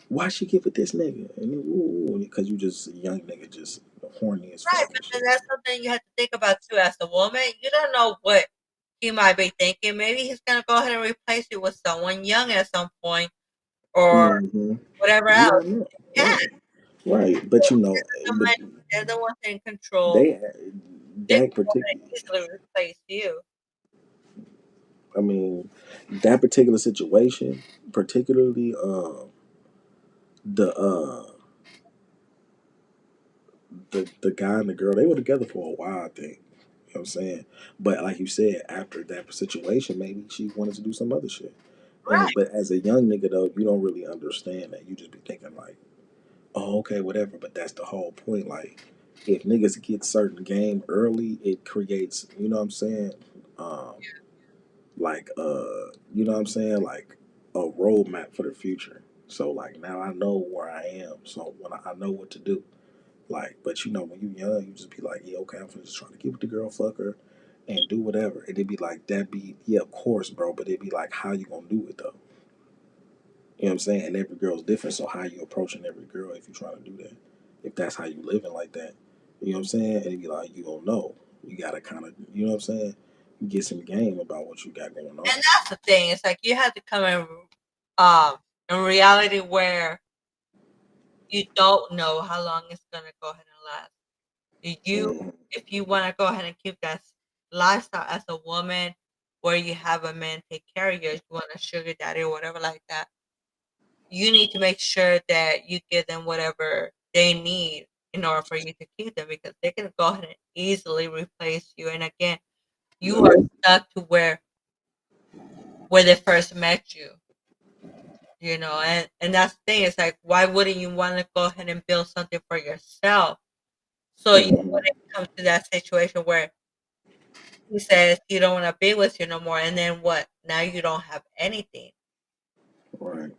Why she get with this nigga? And then, ooh, because you just a young nigga, just horny as right. fuck But and then shit. that's something you have to think about too as a woman. You don't know what he might be thinking. Maybe he's gonna go ahead and replace you with someone young at some point or Mm-hmm. whatever You else. don't know, Yeah, right? Right, but you know, but they're the ones in control. they They that can go ahead particular. and easily replace you. I mean, that particular situation, particularly the the guy and the girl, they were together for a while. I think. You know what I'm saying? But like you said, after that situation, maybe she wanted to do some other shit. And Right. but as a young nigga though, you don't really understand that. You just be thinking like, oh, okay, whatever. But that's the whole point. Like, if niggas get certain game early, it creates, you know what I'm saying? Um, like, you know what I'm saying? Like a roadmap for the future. So like now I know where I am. So when I know what to do. Like, but you know, when you young, you just be like, yeah, okay, I'm finna just trying to get with the girl, fuck her, and do whatever. And it'd be like that be yeah, of course, bro. But it'd be like, how you gonna do it though? You know what I'm saying? And every girl's different, so how you approaching every girl if you trying to do that? If that's how you living like that, you know what I'm saying? And you like you don't know. You gotta kind of, you know what I'm saying? Get some game about what you got going And on. that's the thing. It's like you have to come in reality where you don't know how long it's gonna go ahead and last. You Hmm. if you wanna go ahead and keep that lifestyle as a woman where you have a man take care of you, if you want a sugar daddy or whatever like that, you need to make sure that you give them whatever they need in order for you to keep them because they can go ahead and easily replace you. And again, you are stuck to where they first met you. And that's the thing. It's like, why wouldn't you want to go ahead and build something for yourself So you Hmm. wouldn't come to that situation where he says he don't want to be with you no more, and then what? Now you don't have anything. Right.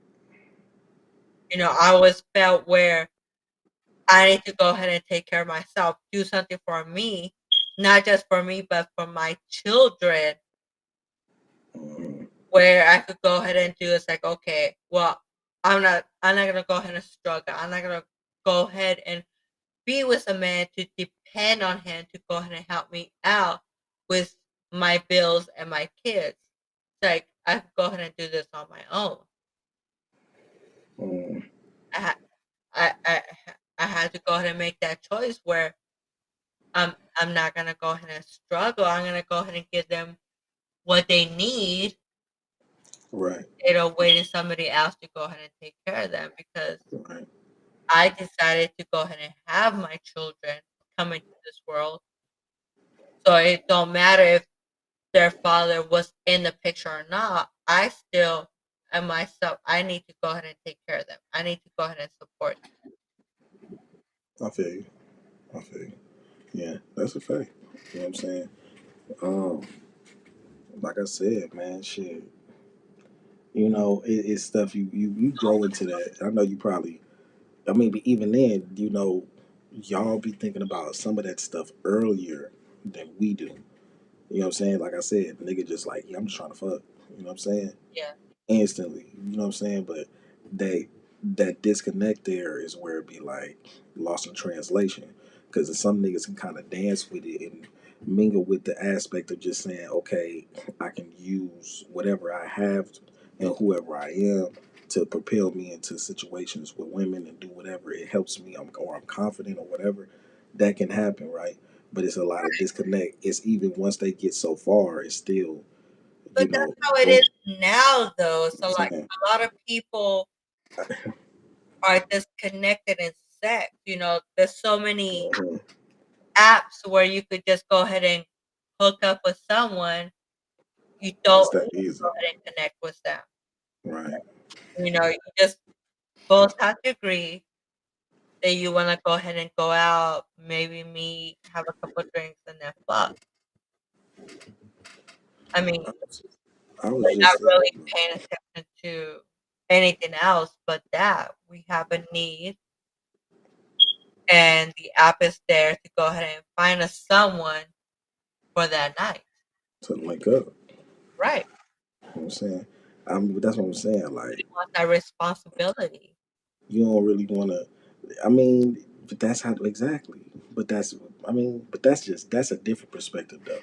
I always felt where I need to go ahead and take care of myself, do something for me, not just for me, but for my children, Hmm. where I could go ahead and do it's like, okay, well, I'm not gonna go ahead and struggle. I'm not gonna go ahead and be with a man to depend on him to go ahead and help me out with my bills and my kids. It's like I could go ahead and do this on my own. Hmm. I ha- I had to go ahead and make that choice where I'm not gonna go ahead and struggle. I'm gonna go ahead and give them what they need Right. instead of waiting somebody else to go ahead and take care of them because Right. I decided to go ahead and have my children come into this world. So it don't matter if their father was in the picture or not. I still and myself, I need to go ahead and take care of them. I need to go ahead and support I feel you. I feel you. Yeah, that's a fact. You know what I'm saying? Um, like I said, man, shit. It's stuff you grow into that. I know you probably. I mean, but even then, y'all be thinking about some of that stuff earlier than we do. You know what I'm saying? Like I said, nigga just like, yeah, I'm just trying to fuck. You know what I'm saying? them. Instantly. You know what I'm saying? But they that disconnect there is where it be like lost in translation. Because some niggas can kind of dance with it and mingle with the aspect of just saying, okay, I can use whatever I have and whoever I am to propel me into situations with women and do whatever it helps me, or I'm confident or whatever. That can happen, right? But it's a lot of disconnect. It's even once they get so far, it's still, But that's how it go. is now, though. So, I'm like, saying. a lot of people are disconnected in sex. There's so many Mhm. apps where you could just go ahead and hook up with someone. You don't It's that need to easy, go ahead and connect with them. right? You just both have to agree that you want to go ahead and go out, maybe meet, have a couple drinks, and then fuck. I mean, I was we're not just really paying attention to anything else but that. We have a need, and the app is there to go ahead and find us someone for that night. to link up. Right. You know what I'm saying? That's what I'm saying. We Like, want that responsibility. you don't really want to. I mean, but that's how exactly. But that's a different perspective though,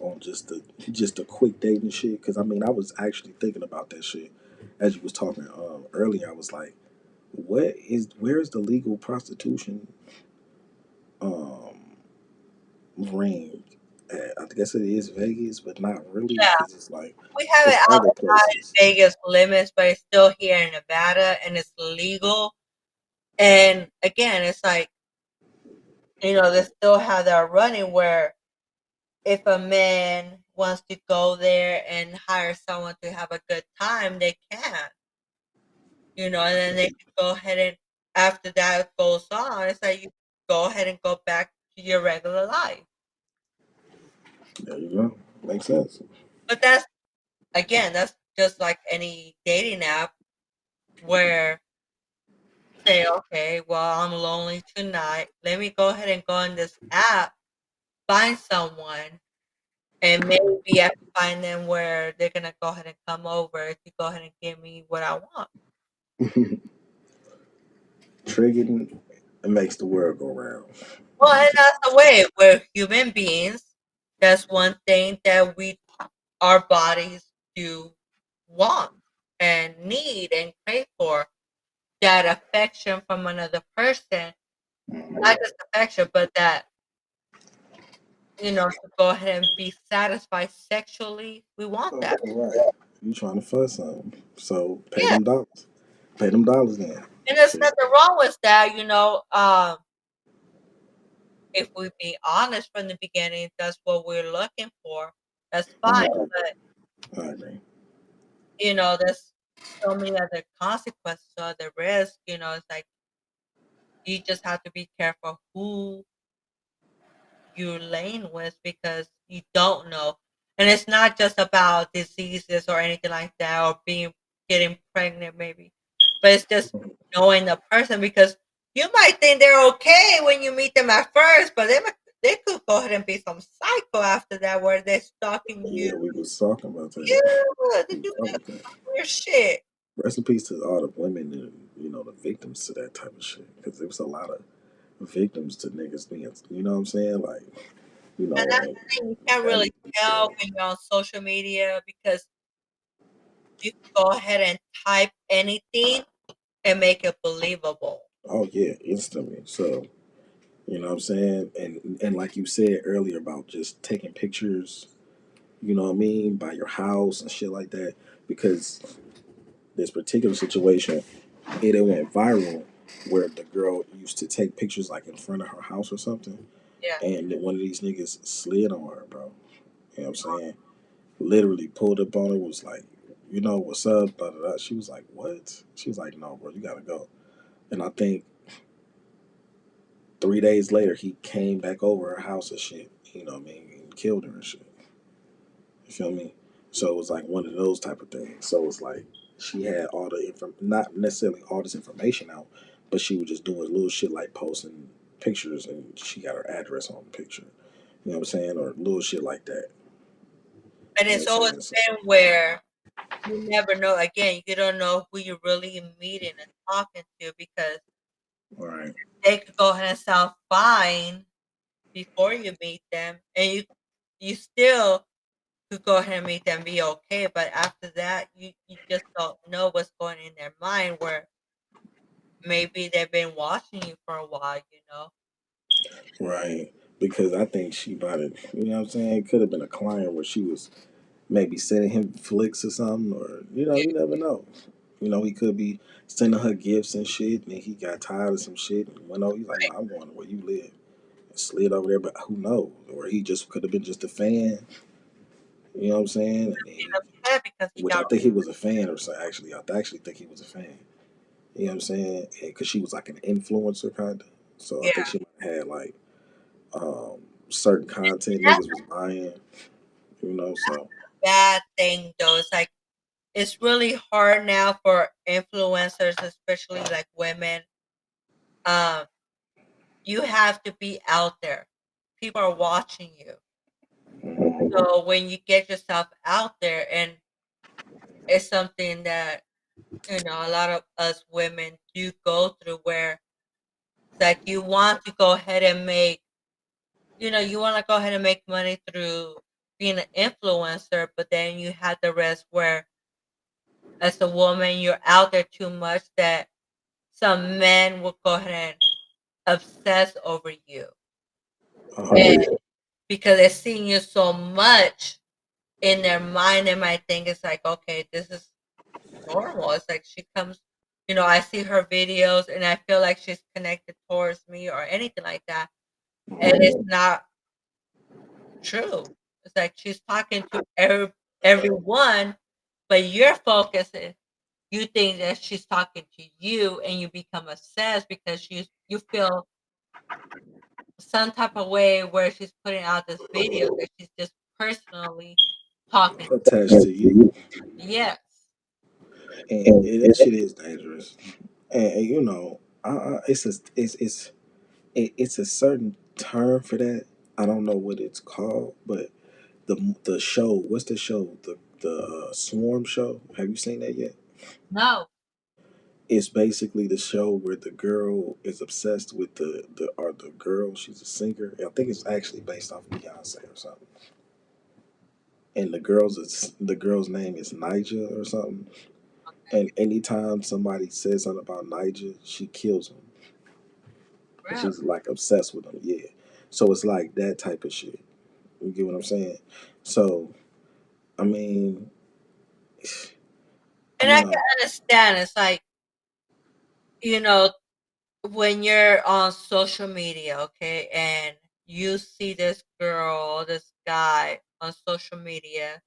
on just the quick dating shit. Because I mean, I was actually thinking about that shit as you was talking earlier. I was like, where's the legal prostitution um ring? I guess it is Vegas, but not really Yeah. because it's like We have it it's other outside places. Vegas limits, but it's still here in Nevada and it's legal. And again, it's like, they still have that running where if a man wants to go there and hire someone to have a good time, they can, and then they can go ahead and after that goes on, it's like you go ahead and go back to your regular life. There you go. Makes sense. But that's just like any dating app where say, okay, well, I'm lonely tonight. Let me go ahead and go on this app, find someone, and maybe I can find them where they're gonna go ahead and come over to go ahead and give me what I want. Triggering it makes the world go round. Well, and that's the way we're human beings. That's one thing that our bodies do want and need and crave for. That affection from another person, not Mhm. just affection, but that to go ahead and be satisfied sexually. We want So, that. right. You trying to fuss something. So pay Yeah. them dollars. Pay them dollars then. And there's Shit. nothing wrong with that. If we be honest from the beginning, that's what we're looking for. That's I fine. agree. But, I agree. there's so many other consequences or the risk, it's like you just have to be careful who you're laying with because you don't know. And it's not just about diseases or anything like that or getting pregnant maybe. But it's just knowing the person because you might think they're okay when you meet them at first, but they could go ahead and be some psycho after that where they're stalking you. Yeah, we was talking about that. Yeah, they We was do talking about that. weird shit. Rest in peace to all the women and the victims to that type of shit. Because there was a lot of victims to niggas being, you know what I'm saying? Like, And that's and the thing, you can't that really need to be tell said. when you're on social media because you can go ahead and type anything and make it believable. Oh yeah, instantly. So you know what I'm saying, and like you said earlier about just taking pictures, you know what I mean, by your house and shit like that, because this particular situation, it went viral where the girl used to take pictures like in front of her house or something, Yeah. and then one of these niggas slid on her, bro. You know what I'm saying? Literally pulled up on her, was like, what's up? Blah, blah, blah. She was like, what? She was like, no, bro, you gotta go. And I think 3 days later, he came back over her house and shit. You know what I mean? And killed her and shit. You feel me? So it was like one of those type of things. So it's like she had all the not necessarily all this information out, but she was just doing little shit like posting pictures and she got her address on the picture. You know what I'm saying? Or little shit like that. And You know it's what I'm always saying? So, been where you never know. Again, you don't know who you're really meeting and talking to because all right. they could go ahead and sound fine before you meet them, and you still could go ahead and meet them be okay. But after that, you just don't know what's going in their mind. Where maybe they've been watching you for a while, you know. Right. Because I think she bought it, you know what I'm saying? It could have been a client where she was maybe sending him flicks or something, or you never know. He could be sending her gifts and shit, and he got tired of some shit and went over. He's like, "No, I'm going to where you live." And slid over there, but who knows? Or he just could have been just a fan. You know what I'm saying? Being And upset because he which got I think he was a fan, or so. Actually, I actually think he was a fan. You know what I'm saying? Because she was like an influencer kind of. So I yeah. think she might have had like um, certain content That's niggas was buying. So a bad thing though. It's like it's really hard now for influencers, especially like women. Um, you have to be out there. People are watching you. So when you get yourself out there, and it's something that a lot of us women do go through, where it's like you want to go ahead and you want to go ahead and make money through being an influencer, but then you have the rest where, as a woman, you're out there too much that some men will go ahead and obsess over you, and 100. because they're seeing you so much in their mind, they might think it's like, okay, this is normal. It's like she comes, I see her videos and I feel like she's connected towards me or anything like that. And it's not true. It's like she's talking to everyone, but your focus is you think that she's talking to you and you become obsessed because you feel some type of way where she's putting out this video that she's just personally talking Attached to to. you, Yes. and that shit is dangerous. And it's a certain term for that. I don't know what it's called, but the show. What's the show? The Swarm show. Have you seen that yet? No. It's basically the show where the girl is obsessed with the girl. She's a singer. I think it's actually based off Beyonce or something. And the girl's name is Nija or something. And anytime somebody says something about Nija, she kills him. And Really. she's like obsessed with him. Yeah. So it's like that type of shit. You get what I'm saying? So I mean, I And I mean, can understand. It's like, you know, when you're on social media, okay, and you see this girl, this guy on social media,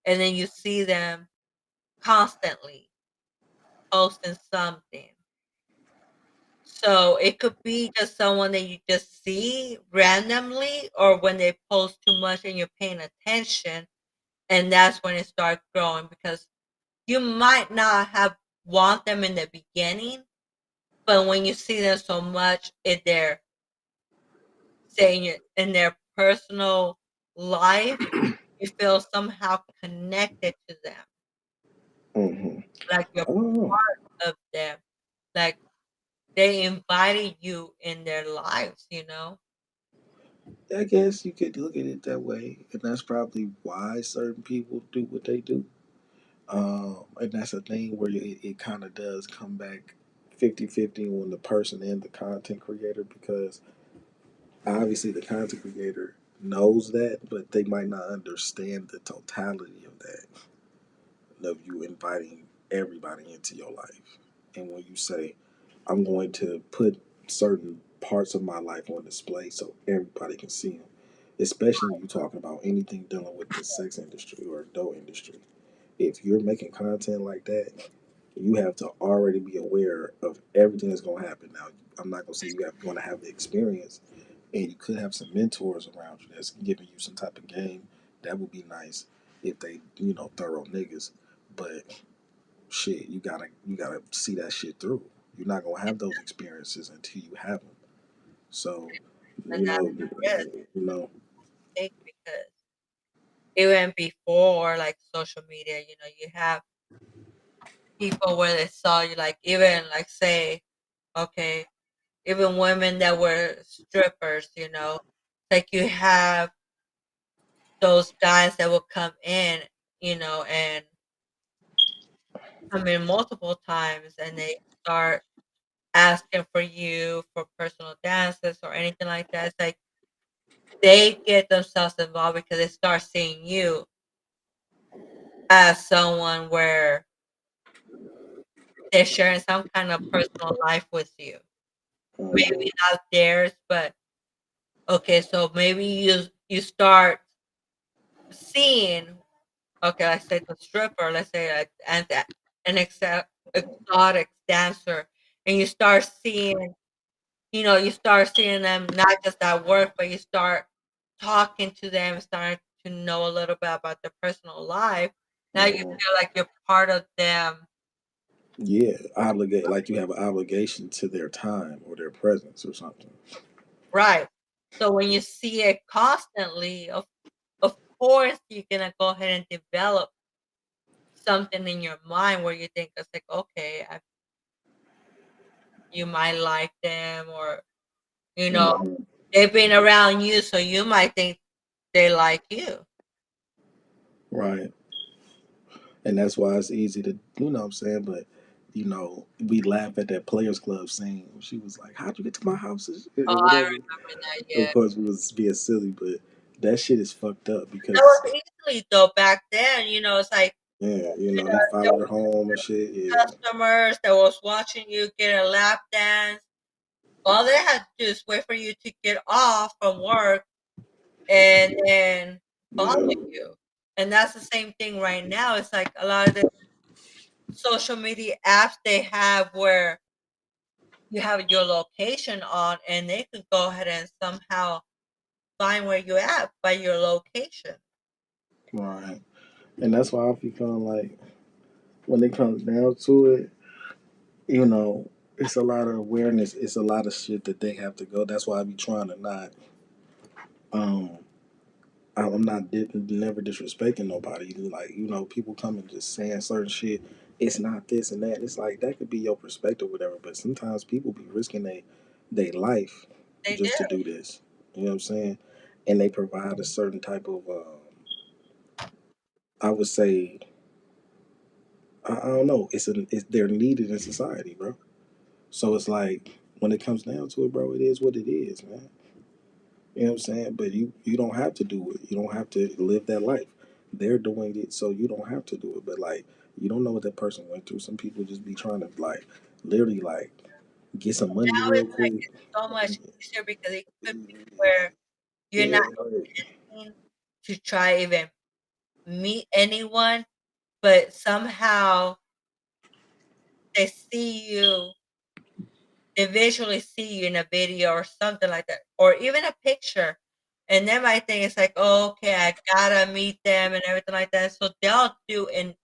and then you see them constantly posting something. So it could be just someone that you just see randomly, or when they post too much and you're paying attention, and that's when it starts growing, because you might not have want them in the beginning, but when you see them so much in their saying it in their personal life, you feel somehow connected to them, Hmm. like you're Oh, part of them, like they invited you in their lives, you know? I guess you could look at it that way, and that's probably why certain people do what they do. And that's a thing where it kind of does come back 50-50 on the person and the content creator, because obviously the content creator knows that, but they might not understand the totality of that, of you inviting everybody into your life. And when you say, I'm going to put certain parts of my life on display so everybody can see them, especially when you're talking about anything dealing with the sex industry or adult industry. If you're making content like that, you have to already be aware of everything that's going to happen. Now, I'm not going to say you have going to have the experience, and you could have some mentors around you that's giving you some type of game. That would be nice if they, thorough niggas. But shit, you gotta see that shit through. You're not gonna have those experiences until you have them. So, And that's you a know, mistake, because even before like social media, you have people where they saw you, like even like say, okay, even women that were strippers, like you have those guys that will come in, and come in multiple times, and they start asking for you for personal dances or anything like that. It's like they get themselves involved because they start seeing you as someone where they're sharing some kind of personal life with you. Maybe mhm, not theirs, but okay, so maybe you start seeing, okay, let's say the stripper, let's say an exotic dancer, and you start seeing them not just at work, but you start talking to them, starting to know a little bit about their personal life. Now you mhm. feel like you're part of them, Yeah, obligate like you have an obligation to their time or their presence or something. right? So when you see it constantly, of course you're gonna go ahead and develop something in your mind where you think it's like, okay, you might like them, or you know Hmm. they've been around you, so you might think they like you. Right, and that's why it's easy to, what I'm saying, but. We laugh at that Players Club scene. She was like, "How'd you get to my house?" Oh, And I whatever. remember that. Of Yeah, course, we was being silly, but that shit is fucked up that because was easily though back then. It's like yeah, he there followed her was home and shit. Yeah, customers that was watching you get a lap dance. All they had to do is wait for you to get off from work and then follow yeah, you. And that's the same thing right now. It's like a lot of the social media apps they have where you have your location on, and they could go ahead and somehow find where you're at by your location. right. And that's why I be feeling like when it comes down to it, you know, it's a lot of awareness. It's a lot of shit that they have to go. That's why I be trying to not. Um, I'm not never disrespecting nobody. Like people come and just saying certain shit. It's not this and that. It's like that could be your perspective, whatever. But sometimes people be risking they life They just to did. do this. You know what I'm saying? And they provide a certain type of, I would say, I don't know. They're needed in society, bro. So it's like when it comes down to it, bro, it is what it is, man. You know what I'm saying? But you don't have to do it. You don't have to live that life. They're doing it, so you don't have to do it. But like, you don't know what that person went through. Some people just be trying to like, literally like, get some money Now real it's like quick. it's so much easier because it could be where you're Yeah, not intending to try even meet anyone, but somehow they see you they visually see you in a video or something like that, or even a picture, and then my thing is like, oh, okay, I gotta meet them and everything like that. So they'll do in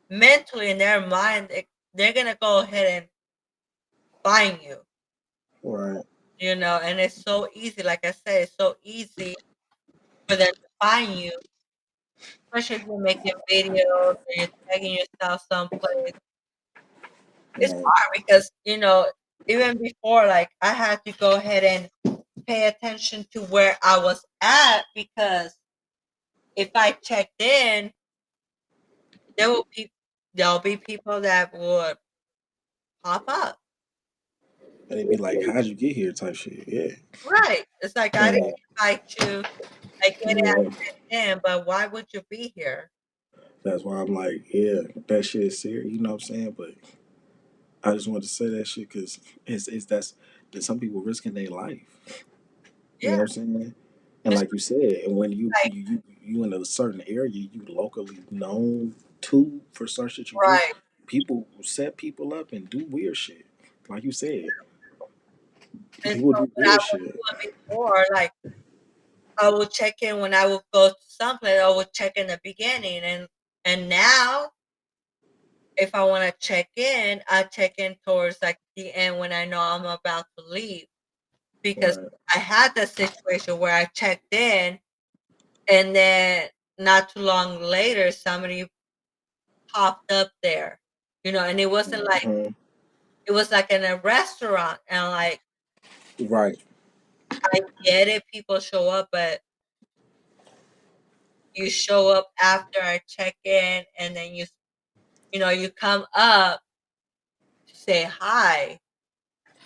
mentally in their mind, they're gonna go ahead and find you, Right. and it's so easy. Like I said, it's so easy for them to find you, especially if you're making videos or you're tagging yourself someplace. It's Right. hard because, even before, like, I had to go ahead and pay attention to where I was at because if I checked in, there will be there'll be people that would pop up. And they'd be like, "How'd you get here?" Type shit. Yeah. Right. It's like I didn't And invite you. I get it, I yeah, checked in, but why would you be here? that's why I'm like, yeah, that shit is serious. You know what I'm saying? But I just wanted to say that shit because it's that some people risking their life. You know Yeah. what I'm saying? And It's like you said, and when like you in a certain area, you locally known to for such that you do, right. people set people up and do weird shit. Like you said, And people so do what I weird was shit. doing before, like I would check in when I would go to someplace, I would check in the beginning and now if I want to check in, I check in towards like the end when I know I'm about to leave because Right. I had the situation where I checked in and then not too long later somebody popped up there, and it wasn't like Mhm. it was like in a restaurant and like Right. I get it, people show up, but you show up after I check in and then you come up to say hi.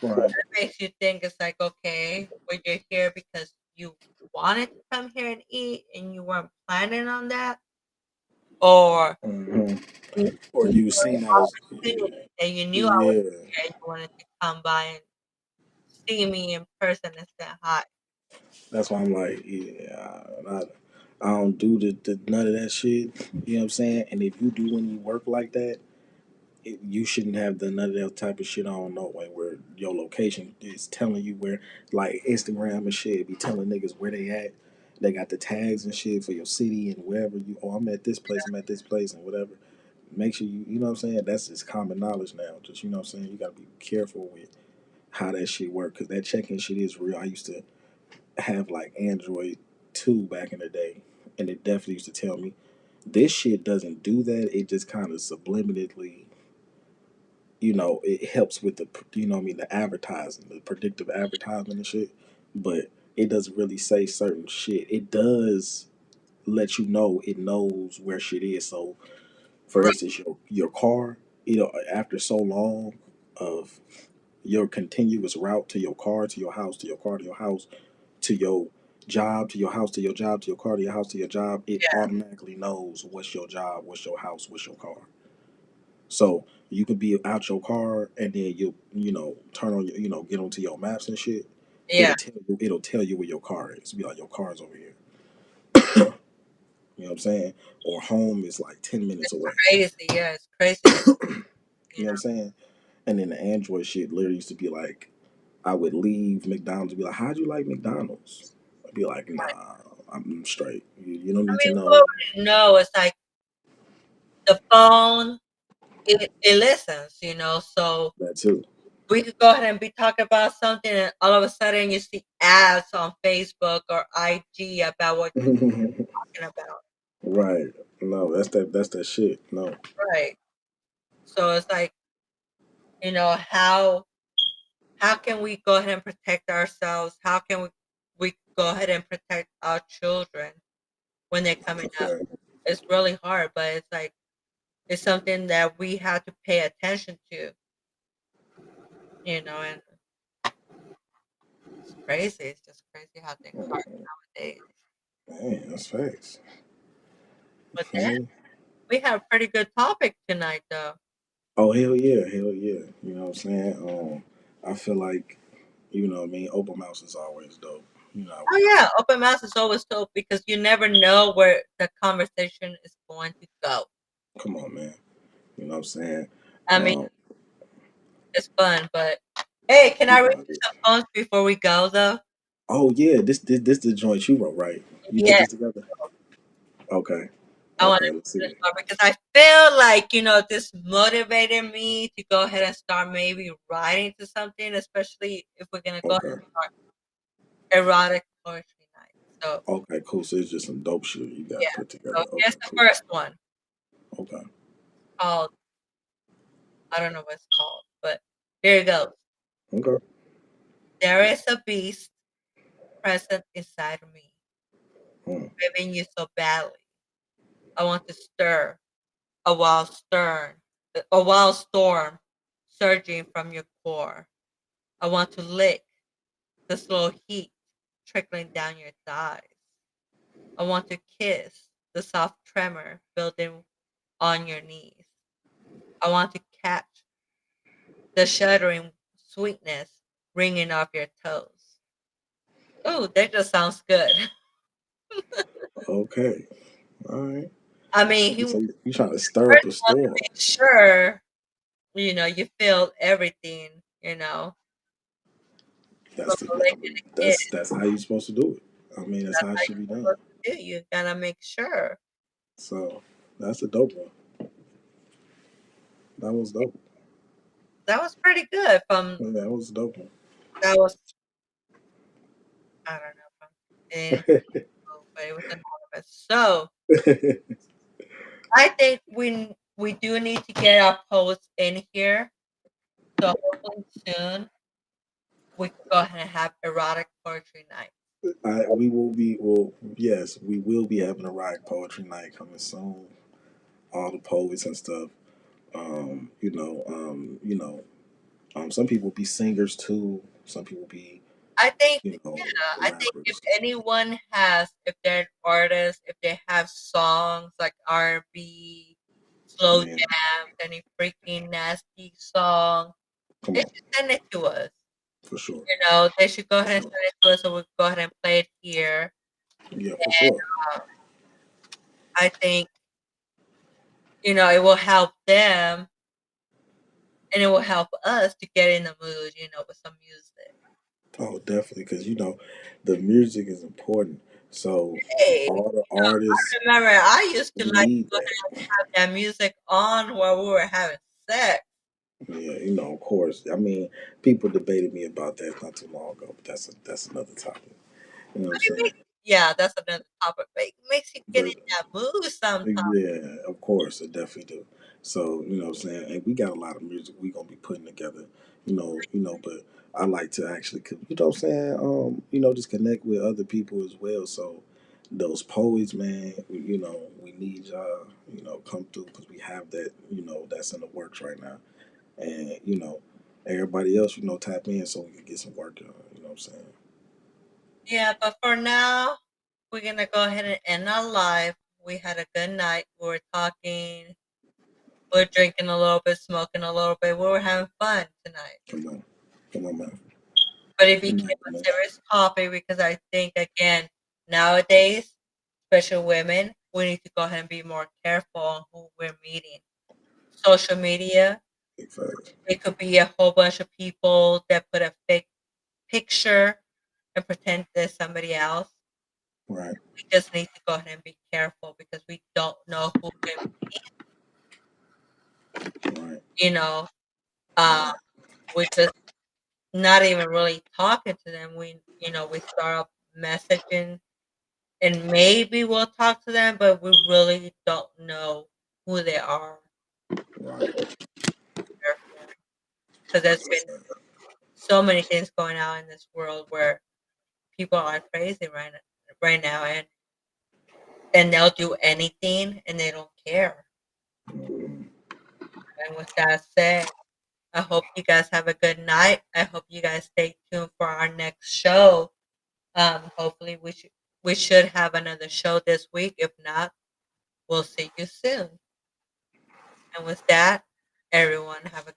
Right. That makes you think it's like, okay, well, you're here because you wanted to come here and eat and you weren't planning on that, or Hmm. you Or you you saw seen that an as opportunity and you knew I was yeah. here and you wanted to come by and see me in person and say hi. That's why I'm like, yeah, I don't do none of that shit. You know what I'm saying? And if you do any work like that, you shouldn't have the none of that type of shit on no way where your location is telling you where, like Instagram and shit be telling niggas where they at. They got the tags and shit for your city and wherever you. Oh, I'm at this place. I'm at this place and whatever. Make sure you know what I'm saying. That's just common knowledge now. Just you know what I'm saying. You gotta be careful with how that shit work because that checking shit is real. I used to have like Android 2 back in the day, and it definitely used to tell me this shit doesn't do that. It just kind of subliminally, it helps with the, I mean, the advertising, the predictive advertisement and shit, but it doesn't really say certain shit. It does let you know it knows where shit is. So, for Right. instance, your car, after so long of your continuous route to your car, to your house, to your car, to your house, to your job, to your house, to your job, to your car, to your house, to your job, it Yeah. automatically knows what's your job, what's your house, what's your car. So you could be out your car and then turn on get onto your maps and shit. Yeah. It'll tell you where your car is. Be like your car's over here. You know what I'm saying? Or home is like 10 minutes away. Crazy. Yeah. It's crazy. You You know what I'm saying? And then the Android shit literally used to be like, I would leave McDonald's and be like, how'd you like McDonald's? I'd be like, nah, I'm straight. You don't I need to mean, we know already know it's like the phone, it listens, so that too. we could go ahead and be talking about something, and all of a sudden you see ads on Facebook or IG about what you're talking about, Right. No, that's that shit. No. right? So it's like, how can we go ahead and protect ourselves? How can we go ahead and protect our children when they're coming up? Okay. It's really hard, but it's like it's something that we have to pay attention to, and it's crazy. It's just crazy how things are nowadays. Man, that's facts. But I then mean, we have a pretty good topic tonight, though. oh hell yeah, hell yeah. You know what I'm saying? I feel like, what I mean, open mouse is always dope. Oh yeah, open mouse is always dope because you never know where the conversation is going to go. Come on, man. You know what I'm saying? I mean, Um, it's fun, but Hey, can I You read know, you some poems before we go, though? oh yeah, this the joint you wrote, right? You put Yeah, this together? Okay. I want Okay, to let's see it. start because I feel like this motivated me to go ahead and start maybe writing to something, especially if we're gonna go ahead Okay. and start erotic poetry night. So Okay, cool. So it's just some dope shit you got yeah, put so together. here's Okay, the cool. first one Okay. called I don't know what it's called, but here it goes. Okay. There is a beast present inside of me, Hmm. craving you so badly. I want to stir a wild a wild storm surging from your core. I want to lick the slow heat trickling down your thighs. I want to kiss the soft tremor building on your knees. I want to catch the shuddering sweetness ringing off your toes. Oh, that just sounds good. Okay. All right. I mean, he So first you trying to stir up a wants to storm. make sure you feel everything, That's from the the lick I and mean, the kiss. that's how you supposed to do it. I mean, that's That's how it how should be you're done. supposed to do. You gotta make sure. So that's a dope one. That was dope. That was pretty good. From Yeah, that was a dope one. that was I don't know from in but it was anonymous. So I think we do need to get our posts in here. So hopefully soon we can go ahead and have erotic poetry night. We will be well. Yes, we will be having a rock poetry night coming soon. All the poets and stuff. Some people be singers too. Some people be, I think I think if rappers. anyone has, if they're an artist, if they have songs like R&B, slow Man, jams, any freaking nasty song, come they on, should send it to us. for sure, They should go for ahead and sure. send it to us, so we can go ahead and play it here. Yeah, for And sure. I think it will help them, and it will help us to get in the mood, with some music. Oh, definitely, because the music is important. So Hey, all the artists I remember I used to like need to go that. ahead and have that music on while we were having sex. Yeah, of course. I mean, people debated me about that not too long ago, but that's another topic. You know what I'm It saying? makes Yeah, that's another topic. But it makes you get in But that mood sometimes. yeah, of course, it definitely do. So, you know what I'm saying? And we got a lot of music we gonna be putting together, but I like to actually what I'm saying, just connect with other people as well. So those poets, man, we need y'all, come through because we have that, that's in the works right now. And, everybody else, tap in so we can get some work done, you know what I'm saying? Yeah, but for now, we're gonna go ahead and end our live. We had a good night. We were talking. We are drinking a little bit, smoking a little bit. We were having fun tonight. Come on. Come on, man. But it Good became night, a man. serious topic because I think, again, nowadays, especially women, we need to go ahead and be more careful on who we're meeting. Social media, Big facts. it could be a whole bunch of people that put a fake picture and pretend they're somebody else. Right. We just need to go ahead and be careful because we don't know who we're Right. you know, uh, Right. we're just not even really talking to them. We start off messaging and maybe we'll talk to them, but we really don't know who they are Right. because there's been so many things going on in this world where people are crazy right now, and they'll do anything and they don't care. Mhm. And with that said, I hope you guys have a good night. I hope you guys stay tuned for our next show. Hopefully we should have another show this week. If not, we'll see you soon. And with that, everyone have a good